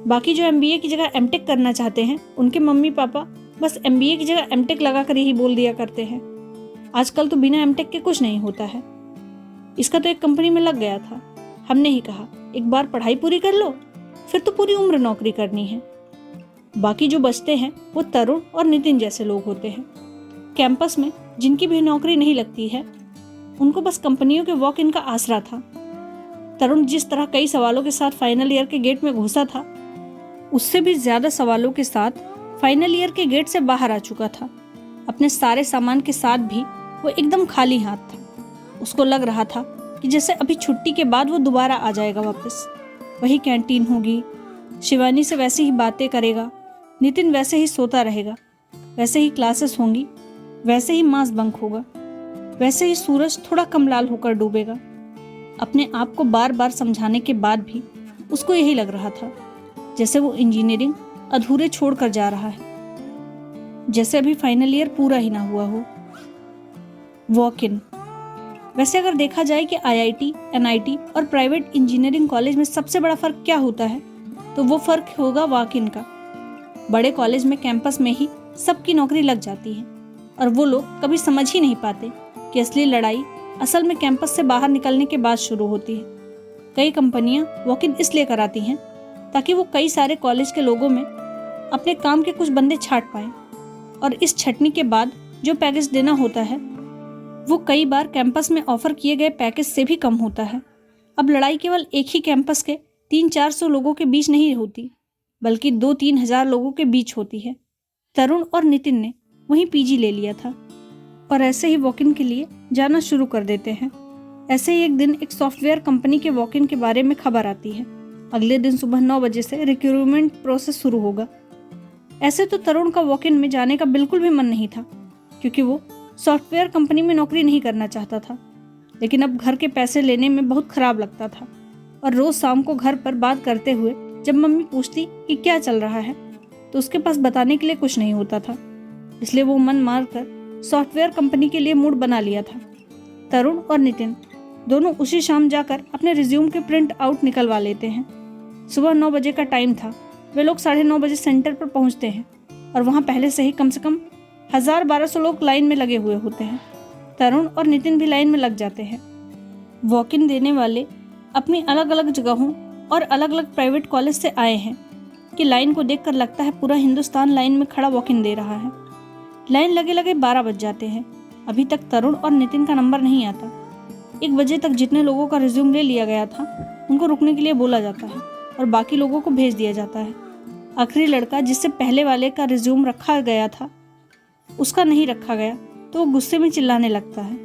बाकी जो एमबीए की जगह एमटेक करना चाहते हैं उनके मम्मी पापा बस एमबीए की जगह एमटेक लगा कर ही बोल दिया करते हैं। आजकल तो बिना एमटेक के कुछ नहीं होता है। इसका तो एक कंपनी में लग गया था। हमने ही कहा एक बार पढ़ाई पूरी कर लो फिर तो पूरी उम्र नौकरी करनी है। बाकी जो बचते हैं वो तरुण और नितिन जैसे लोग होते हैं। कैंपस में जिनकी भी नौकरी नहीं लगती है उनको बस कंपनियों के वॉक इन का आसरा था। तरुण जिस तरह कई सवालों के साथ फाइनल ईयर के गेट में घुसा था, उससे भी ज्यादा सवालों के साथ फाइनल ईयर के गेट से बाहर आ चुका था। अपने सारे सामान के साथ भी वो एकदम खाली हाथ था। उसको लग रहा था कि जैसे अभी छुट्टी के बाद वो दोबारा आ जाएगा वापस। वही कैंटीन होगी, शिवानी से वैसे ही बातें करेगा, नितिन वैसे ही सोता रहेगा, वैसे ही क्लासेस होंगी, वैसे ही मास बंक होगा, वैसे ही सूरज थोड़ा कम लाल होकर डूबेगा। अपने आप को बार बार समझाने के बाद भी उसको यही लग रहा था जैसे वो इंजीनियरिंग अधूरे छोड़कर जा रहा है, जैसे अभी फाइनल ईयर पूरा ही ना हुआ हो। Walk in. वैसे अगर देखा जाए कि आईआईटी, एनआईटी और प्राइवेट इंजीनियरिंग कॉलेज में सबसे बड़ा फर्क क्या होता है तो वो फर्क होगा वॉक इन का। बड़े कॉलेज में कैंपस में ही सबकी नौकरी लग जाती है और वो लोग कभी समझ ही नहीं पाते कि असली लड़ाई असल में कैंपस से बाहर निकलने के बाद शुरू होती है। कई कंपनियां वॉक इन इसलिए कराती हैं ताकि वो कई सारे कॉलेज के लोगों में अपने काम के कुछ बंदे छांट पाएं और इस छटनी के बाद जो पैकेज देना होता है वो कई बार कैंपस में ऑफर किए गए पैकेज से भी कम होता है। अब लड़ाई केवल एक ही कैंपस के 300-400 लोगों के बीच नहीं होती बल्कि 2-3 हजार लोगों के बीच होती है। तरुण और नितिन ने वहीं पीजी ले लिया था और ऐसे ही वॉक इन के लिए जाना शुरू कर देते हैं। ऐसे ही एक दिन एक सॉफ्टवेयर कंपनी के वॉक इन के बारे में खबर आती है। अगले दिन सुबह 9 बजे से रिक्रूटमेंट प्रोसेस शुरू होगा। ऐसे तो तरुण का वॉक इन में जाने का बिल्कुल भी मन नहीं था क्योंकि वो सॉफ्टवेयर कंपनी में नौकरी नहीं करना चाहता था, लेकिन अब घर के पैसे लेने में बहुत खराब लगता था और रोज शाम को घर पर बात करते हुए जब मम्मी पूछती कि क्या चल रहा है तो उसके पास बताने के लिए कुछ नहीं होता था। इसलिए वो मन मार कर सॉफ्टवेयर कंपनी के लिए मूड बना लिया था। तरुण और नितिन दोनों उसी शाम जाकर अपने रिज्यूम के प्रिंट आउट निकलवा लेते हैं। सुबह 9 बजे का टाइम था। वे लोग 9:30 बजे सेंटर पर पहुंचते हैं और वहां पहले से ही कम 1000-1200 लोग लाइन में लगे हुए होते हैं। तरुण और नितिन भी लाइन में लग जाते हैं। वॉक इन देने वाले अपनी अलग अलग जगहों और अलग अलग प्राइवेट कॉलेज से आए हैं कि लाइन को देखकर लगता है पूरा हिंदुस्तान लाइन में खड़ा वॉक इन दे रहा है। लाइन लगे लगे 12 बज जाते हैं। अभी तक तरुण और नितिन का नंबर नहीं आता। 1 बजे तक जितने लोगों का रिज्यूम ले लिया गया था उनको रुकने के लिए बोला जाता है और बाकी लोगों को भेज दिया जाता है। आखिरी लड़का जिससे पहले वाले का रिज्यूम रखा गया था उसका नहीं रखा गया तो वो गुस्से में चिल्लाने लगता है।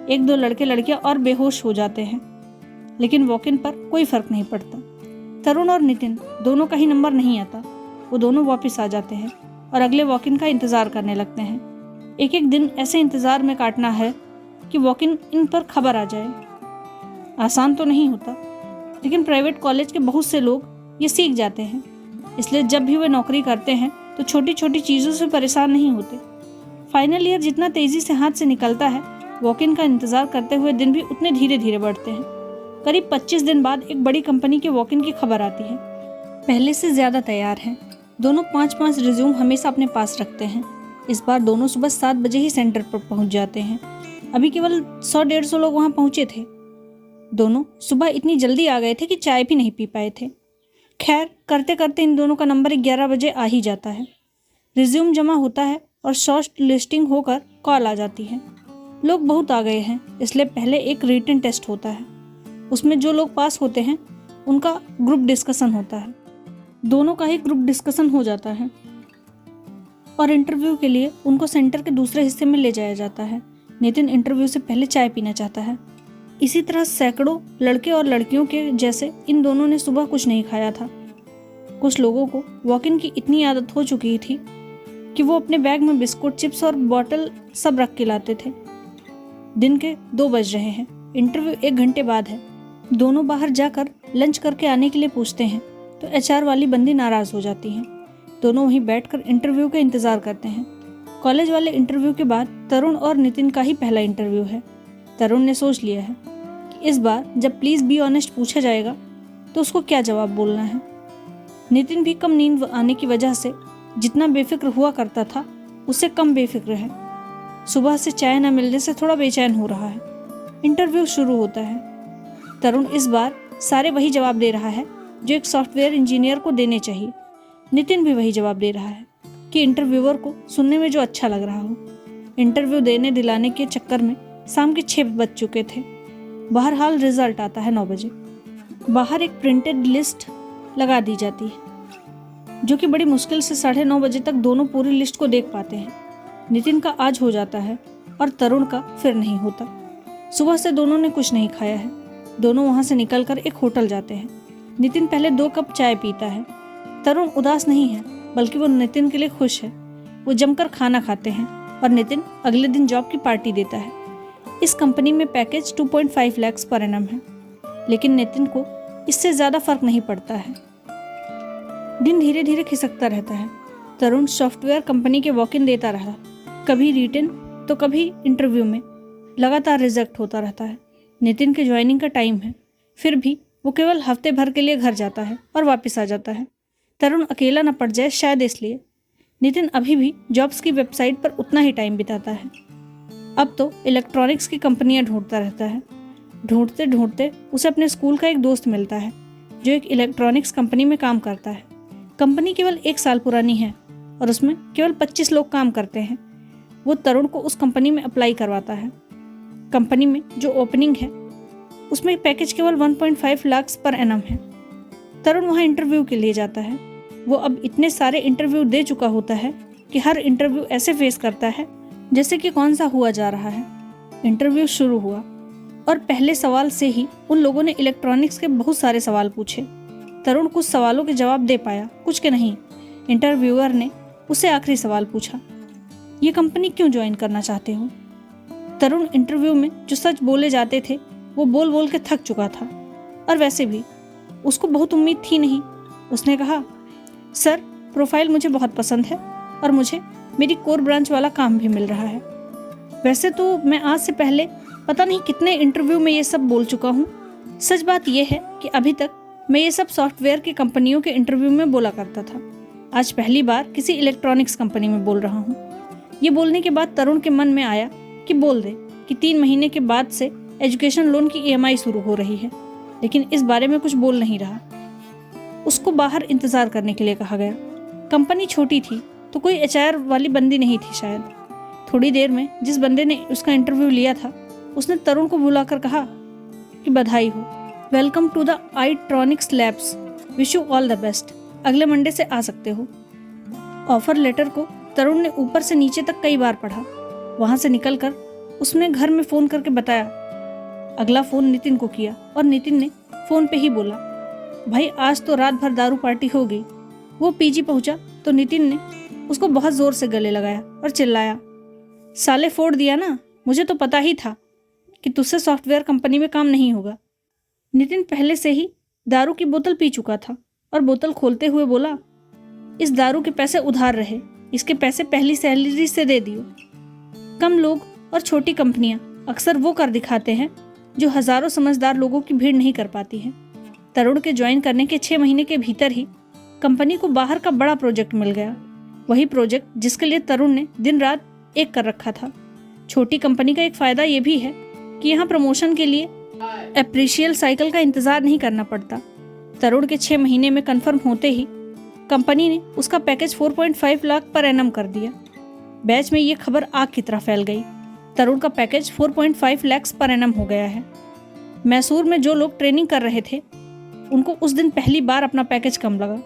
1-2 लड़के लड़कियां और बेहोश हो जाते हैं, लेकिन वॉक इन पर कोई फर्क नहीं पड़ता। तरुण और नितिन दोनों का ही नंबर नहीं आता। वो दोनों वापस आ जाते हैं और अगले वॉक इन का इंतज़ार करने लगते हैं। एक एक दिन ऐसे इंतज़ार में काटना है कि वॉक इन पर खबर आ जाए। आसान तो नहीं होता, लेकिन प्राइवेट कॉलेज के बहुत से लोग ये सीख जाते हैं। इसलिए जब भी वे नौकरी करते हैं तो छोटी छोटी चीज़ों से परेशान नहीं होते। फाइनल ईयर जितना तेज़ी से हाथ से निकलता है, वॉक इन का इंतज़ार करते हुए दिन भी उतने धीरे धीरे बढ़ते हैं। करीब 25 दिन बाद एक बड़ी कंपनी के वॉक इन की खबर आती है। पहले से ज़्यादा तैयार हैं। दोनों 5-5 रिज्यूम हमेशा अपने पास रखते हैं। इस बार दोनों सुबह 7 बजे ही सेंटर पर पहुंच जाते हैं। अभी केवल 100-150 लोग वहां पहुंचे थे। दोनों सुबह इतनी जल्दी आ गए थे कि चाय भी नहीं पी पाए थे। खैर, करते करते इन दोनों का नंबर 11 बजे आ ही जाता है। रिज्यूम जमा होता है और शॉर्ट लिस्टिंग होकर कॉल आ जाती है। लोग बहुत आ गए हैं, इसलिए पहले एक रिटन टेस्ट होता है। उसमें जो लोग पास होते हैं उनका ग्रुप डिस्कशन होता है। दोनों का ही ग्रुप डिस्कशन हो जाता है और इंटरव्यू के लिए उनको सेंटर के दूसरे हिस्से में ले जाया जाता है। नितिन इंटरव्यू से पहले चाय पीना चाहता है। इसी तरह सैकड़ों लड़के और लड़कियों के जैसे इन दोनों ने सुबह कुछ नहीं खाया था। कुछ लोगों को वॉक इन की इतनी आदत हो चुकी थी कि वो अपने बैग में बिस्कुट, चिप्स और बॉटल सब रख के लाते थे। दिन के 2 बज रहे हैं। इंटरव्यू 1 घंटे बाद है। दोनों बाहर जाकर लंच करके आने के लिए पूछते हैं तो एचआर वाली बंदी नाराज़ हो जाती हैं। दोनों वहीं बैठकर इंटरव्यू का इंतज़ार करते हैं। कॉलेज वाले इंटरव्यू के बाद तरुण और नितिन का ही पहला इंटरव्यू है। तरुण ने सोच लिया है कि इस बार जब प्लीज़ बी ऑनेस्ट पूछा जाएगा तो उसको क्या जवाब बोलना है। नितिन भी कम नींद आने की वजह से जितना बेफिक्र हुआ करता था उससे कम बेफिक्र है। सुबह से चाय न मिलने से थोड़ा बेचैन हो रहा है। इंटरव्यू शुरू होता है। तरुण इस बार सारे वही जवाब दे रहा है जो एक सॉफ्टवेयर इंजीनियर को देने चाहिए। नितिन भी वही जवाब दे रहा है कि इंटरव्यूअर को सुनने में जो अच्छा लग रहा हो। इंटरव्यू देने दिलाने के चक्कर में शाम के 6 बज चुके थे। बहरहाल रिजल्ट आता है 9 बजे। बाहर एक प्रिंटेड लिस्ट लगा दी जाती है जो कि बड़ी मुश्किल से 9:30 बजे तक दोनों पूरी लिस्ट को देख पाते हैं। नितिन का आज हो जाता है और तरुण का फिर नहीं होता। सुबह से दोनों ने कुछ नहीं खाया है। दोनों वहाँ से निकलकर एक होटल जाते हैं। नितिन पहले 2 कप चाय पीता है। तरुण उदास नहीं है, बल्कि वो नितिन के लिए खुश है। वो जमकर खाना खाते हैं और नितिन अगले दिन जॉब की पार्टी देता है। इस कंपनी में पैकेज 2.5 लाख पर एनम है, लेकिन नितिन को इससे ज़्यादा फर्क नहीं पड़ता है। दिन धीरे धीरे खिसकता रहता है। तरुण सॉफ्टवेयर कंपनी के वॉक इन देता रहा, कभी रिटन तो कभी इंटरव्यू में। लगातार रिजेक्ट होता रहता है। नितिन के ज्वाइनिंग का टाइम है, फिर भी वो केवल हफ्ते भर के लिए घर जाता है और वापस आ जाता है। तरुण अकेला न पड़ जाए शायद इसलिए। नितिन अभी भी जॉब्स की वेबसाइट पर उतना ही टाइम बिताता है। अब तो इलेक्ट्रॉनिक्स की कंपनियां ढूंढता रहता है। ढूंढते ढूंढते उसे अपने स्कूल का एक दोस्त मिलता है जो एक इलेक्ट्रॉनिक्स कंपनी में काम करता है। कंपनी केवल 1 साल पुरानी है और उसमें केवल 25 लोग काम करते हैं। वो तरुण को उस कंपनी में अप्लाई करवाता है। कंपनी में जो ओपनिंग है उसमें पैकेज केवल 1.5 लाख पर एनम है। तरुण वहाँ इंटरव्यू के लिए जाता है। वो अब इतने सारे इंटरव्यू दे चुका होता है कि हर इंटरव्यू ऐसे फेस करता है जैसे कि कौन सा हुआ जा रहा है। इंटरव्यू शुरू हुआ और पहले सवाल से ही उन लोगों ने इलेक्ट्रॉनिक्स के बहुत सारे सवाल पूछे। तरुण कुछ सवालों के जवाब दे पाया, कुछ के नहीं। इंटरव्यूअर ने उससे आखिरी सवाल पूछा, ये कंपनी क्यों ज्वाइन करना चाहते हो? तरुण इंटरव्यू में जो सच बोले जाते थे वो बोल बोल के थक चुका था और वैसे भी उसको बहुत उम्मीद थी नहीं। उसने कहा, सर, प्रोफाइल मुझे बहुत पसंद है और मुझे मेरी कोर ब्रांच वाला काम भी मिल रहा है। वैसे तो मैं आज से पहले पता नहीं कितने इंटरव्यू में ये सब बोल चुका हूँ। सच बात यह है कि अभी तक मैं ये सब सॉफ्टवेयर की कंपनियों के इंटरव्यू में बोला करता था। आज पहली बार किसी इलेक्ट्रॉनिक्स कंपनी में बोल रहा हूँ। ये बोलने के बाद तरुण के मन में आया कि बोल दे कि 3 महीने के बाद से एजुकेशन लोन की EMI शुरू हो रही है, लेकिन इस बारे में कुछ बोल नहीं रहा। उसको बाहर इंतज़ार करने के लिए कहा गया। कंपनी छोटी थी तो कोई HR वाली बंदी नहीं थी शायद। थोड़ी देर में जिस बंदे ने उसका इंटरव्यू लिया था उसने तरुण को बुलाकर कहा कि बधाई हो, welcome to the Itronics labs, wish you all the best, अगले मंडे से आ सकते हो। ऑफर लेटर को तरुण ने ऊपर से नीचे तक कई बार पढ़ा। वहाँ से निकलकर उसने घर में फ़ोन करके बताया। अगला फ़ोन नितिन को किया और नितिन ने फ़ोन पे ही बोला, भाई आज तो रात भर दारू पार्टी हो गई। वो PG पहुंचा तो नितिन ने उसको बहुत ज़ोर से गले लगाया और चिल्लाया, साले फोड़ दिया ना, मुझे तो पता ही था कि तुझसे सॉफ्टवेयर कंपनी में काम नहीं होगा। नितिन पहले से ही दारू की बोतल पी चुका था और बोतल खोलते हुए बोला, इस दारू के पैसे उधार रहे, इसके पैसे पहली सैलरी से दे दियो। कम लोग और छोटी कंपनियां अक्सर वो कर दिखाते हैं जो हजारों समझदार लोगों की भीड़ नहीं कर पाती है। तरुण के ज्वाइन करने के 6 महीने के भीतर ही कंपनी को बाहर का बड़ा प्रोजेक्ट मिल गया। वही प्रोजेक्ट जिसके लिए तरुण ने दिन रात एक कर रखा था। छोटी कंपनी का एक फ़ायदा ये भी है कि यहाँ प्रमोशन के लिए अप्रेशियल साइकिल का इंतज़ार नहीं करना पड़ता। तरुण के 6 महीने में कंफर्म होते ही कंपनी ने उसका पैकेज 4.5 लाख पर एनम कर दिया। बैच में ये खबर आग की तरह फैल गई। तरुण का पैकेज 4.5 लाख पर एनम हो गया है। मैसूर में जो लोग ट्रेनिंग कर रहे थे उनको उस दिन पहली बार अपना पैकेज कम लगा।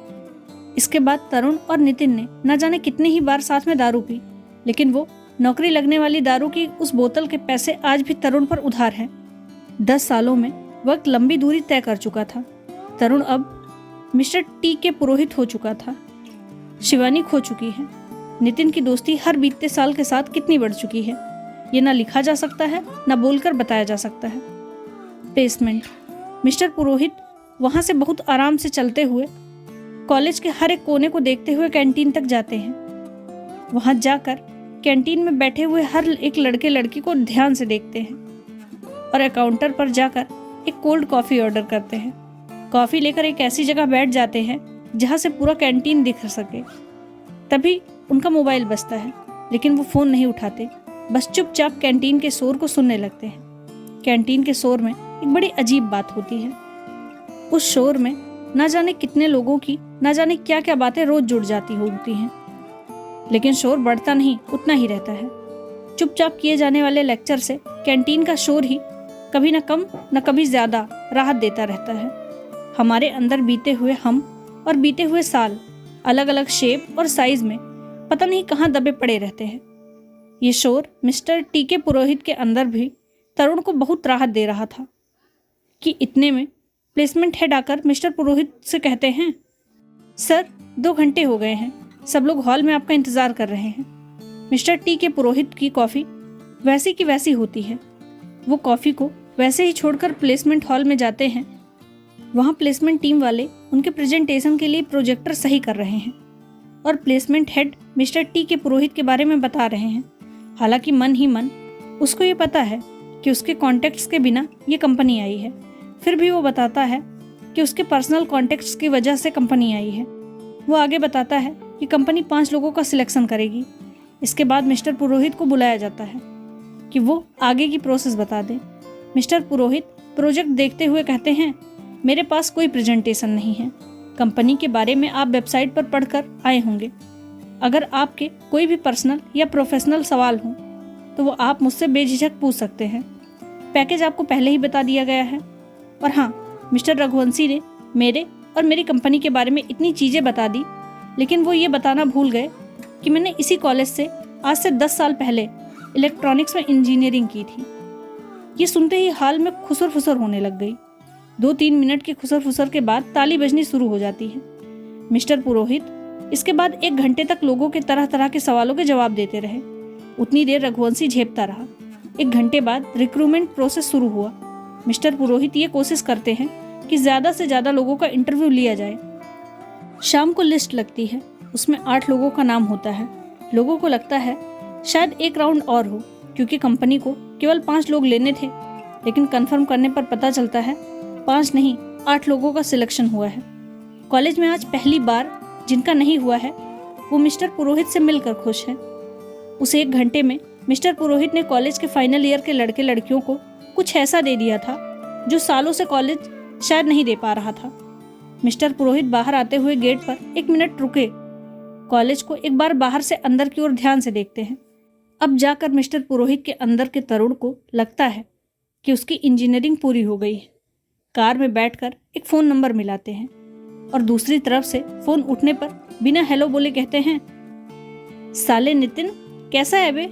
इसके बाद तरुण और नितिन ने न जाने कितने ही बार साथ में दारू पी, लेकिन वो नौकरी लगने वाली दारू की उस बोतल के पैसे आज भी तरुण पर उधार हैं। 10 सालों में वक्त लंबी दूरी तय कर चुका था। तरुण अब मिस्टर T के पुरोहित हो चुका था। शिवानी खो चुकी है। नितिन की दोस्ती हर बीतते साल के साथ कितनी बढ़ चुकी है, ये ना लिखा जा सकता है ना बोलकर बताया जा सकता है। प्लेसमेंट। मिस्टर पुरोहित वहाँ से बहुत आराम से चलते हुए कॉलेज के हर एक कोने को देखते हुए कैंटीन तक जाते हैं। वहाँ जाकर कैंटीन में बैठे हुए हर एक लड़के लड़की को ध्यान से देखते हैं और काउंटर पर जाकर एक कोल्ड कॉफ़ी ऑर्डर करते हैं। कॉफ़ी लेकर एक ऐसी जगह बैठ जाते हैं जहाँ से पूरा कैंटीन दिख सके। तभी उनका मोबाइल बजता है, लेकिन वो फ़ोन नहीं उठाते, बस चुपचाप कैंटीन के शोर को सुनने लगते हैं। कैंटीन के शोर में एक बड़ी अजीब बात होती है। उस शोर में ना जाने कितने लोगों की ना जाने क्या क्या बातें रोज जुड़ जाती होती हैं, लेकिन शोर बढ़ता नहीं, उतना ही रहता है। चुपचाप किए जाने वाले लेक्चर से कैंटीन का शोर ही कभी न कम न कभी ज़्यादा राहत देता रहता है। हमारे अंदर बीते हुए हम और बीते हुए साल अलग अलग शेप और साइज में पता नहीं कहाँ दबे पड़े रहते हैं। ये शोर मिस्टर T के पुरोहित के अंदर भी तरुण को बहुत राहत दे रहा था कि इतने में प्लेसमेंट हेड आकर मिस्टर पुरोहित से कहते हैं, सर 2 घंटे हो गए हैं, सब लोग हॉल में आपका इंतज़ार कर रहे हैं। मिस्टर T के पुरोहित की कॉफ़ी वैसी की वैसी होती है। वो कॉफ़ी को वैसे ही छोड़कर प्लेसमेंट हॉल में जाते हैं। वहाँ प्लेसमेंट टीम वाले उनके प्रेजेंटेशन के लिए प्रोजेक्टर सही कर रहे हैं और प्लेसमेंट हेड मिस्टर T के पुरोहित के बारे में बता रहे हैं। हालांकि मन ही मन उसको ये पता है कि उसके कॉन्टेक्ट्स के बिना ये कंपनी आई है, फिर भी वो बताता है कि उसके पर्सनल कॉन्टेक्ट्स की वजह से कंपनी आई है। वो आगे बताता है कि कंपनी 5 लोगों का सिलेक्शन करेगी। इसके बाद मिस्टर पुरोहित को बुलाया जाता है कि वो आगे की प्रोसेस बता दें। मिस्टर पुरोहित प्रोजेक्ट देखते हुए कहते हैं, मेरे पास कोई प्रेजेंटेशन नहीं है। कंपनी के बारे में आप वेबसाइट पर पढ़कर आए होंगे। अगर आपके कोई भी पर्सनल या प्रोफेशनल सवाल हों तो वो आप मुझसे बेझिझक पूछ सकते हैं। पैकेज आपको पहले ही बता दिया गया है। और हाँ, मिस्टर रघुवंशी ने मेरे और मेरी कंपनी के बारे में इतनी चीज़ें बता दी, लेकिन वो ये बताना भूल गए कि मैंने इसी कॉलेज से आज से 10 साल पहले इलेक्ट्रॉनिक्स में इंजीनियरिंग की थी। ये सुनते ही हाल में खुसर फुसर होने लग गई। 2-3 मिनट के खुसर फुसर के बाद ताली बजनी शुरू हो जाती है। मिस्टर पुरोहित इसके बाद 1 घंटे तक लोगों के तरह तरह के सवालों के जवाब देते रहे। उतनी देर रघुवंशी झेपता रहा। 1 घंटे बाद रिक्रूटमेंट प्रोसेस शुरू हुआ। मिस्टर पुरोहित ये कोशिश करते हैं कि ज़्यादा से ज़्यादा लोगों का इंटरव्यू लिया जाए। शाम को लिस्ट लगती है, उसमें 8 लोगों का नाम होता है। लोगों को लगता है शायद 1 राउंड और हो, क्योंकि कंपनी को केवल 5 लोग लेने थे, लेकिन कंफर्म करने पर पता चलता है 5 नहीं 8 लोगों का सिलेक्शन हुआ है। कॉलेज में आज पहली बार जिनका नहीं हुआ है वो मिस्टर पुरोहित से मिलकर खुश हैं। उस 1 घंटे में मिस्टर पुरोहित ने कॉलेज के फाइनल ईयर के लड़के लड़कियों को कुछ ऐसा दे दिया था जो सालों से कॉलेज शायद नहीं दे पा रहा था। मिस्टर पुरोहित बाहर आते हुए गेट पर 1 मिनट रुके, कॉलेज को एक बार बाहर से अंदर की ओर ध्यान से देखते हैं। अब जाकर मिस्टर पुरोहित के अंदर के तरुण को लगता है कि उसकी इंजीनियरिंग पूरी हो गई। कार में बैठकर एक फ़ोन नंबर मिलाते हैं और दूसरी तरफ से फ़ोन उठने पर बिना हेलो बोले कहते हैं, साले नितिन, कैसा है बे?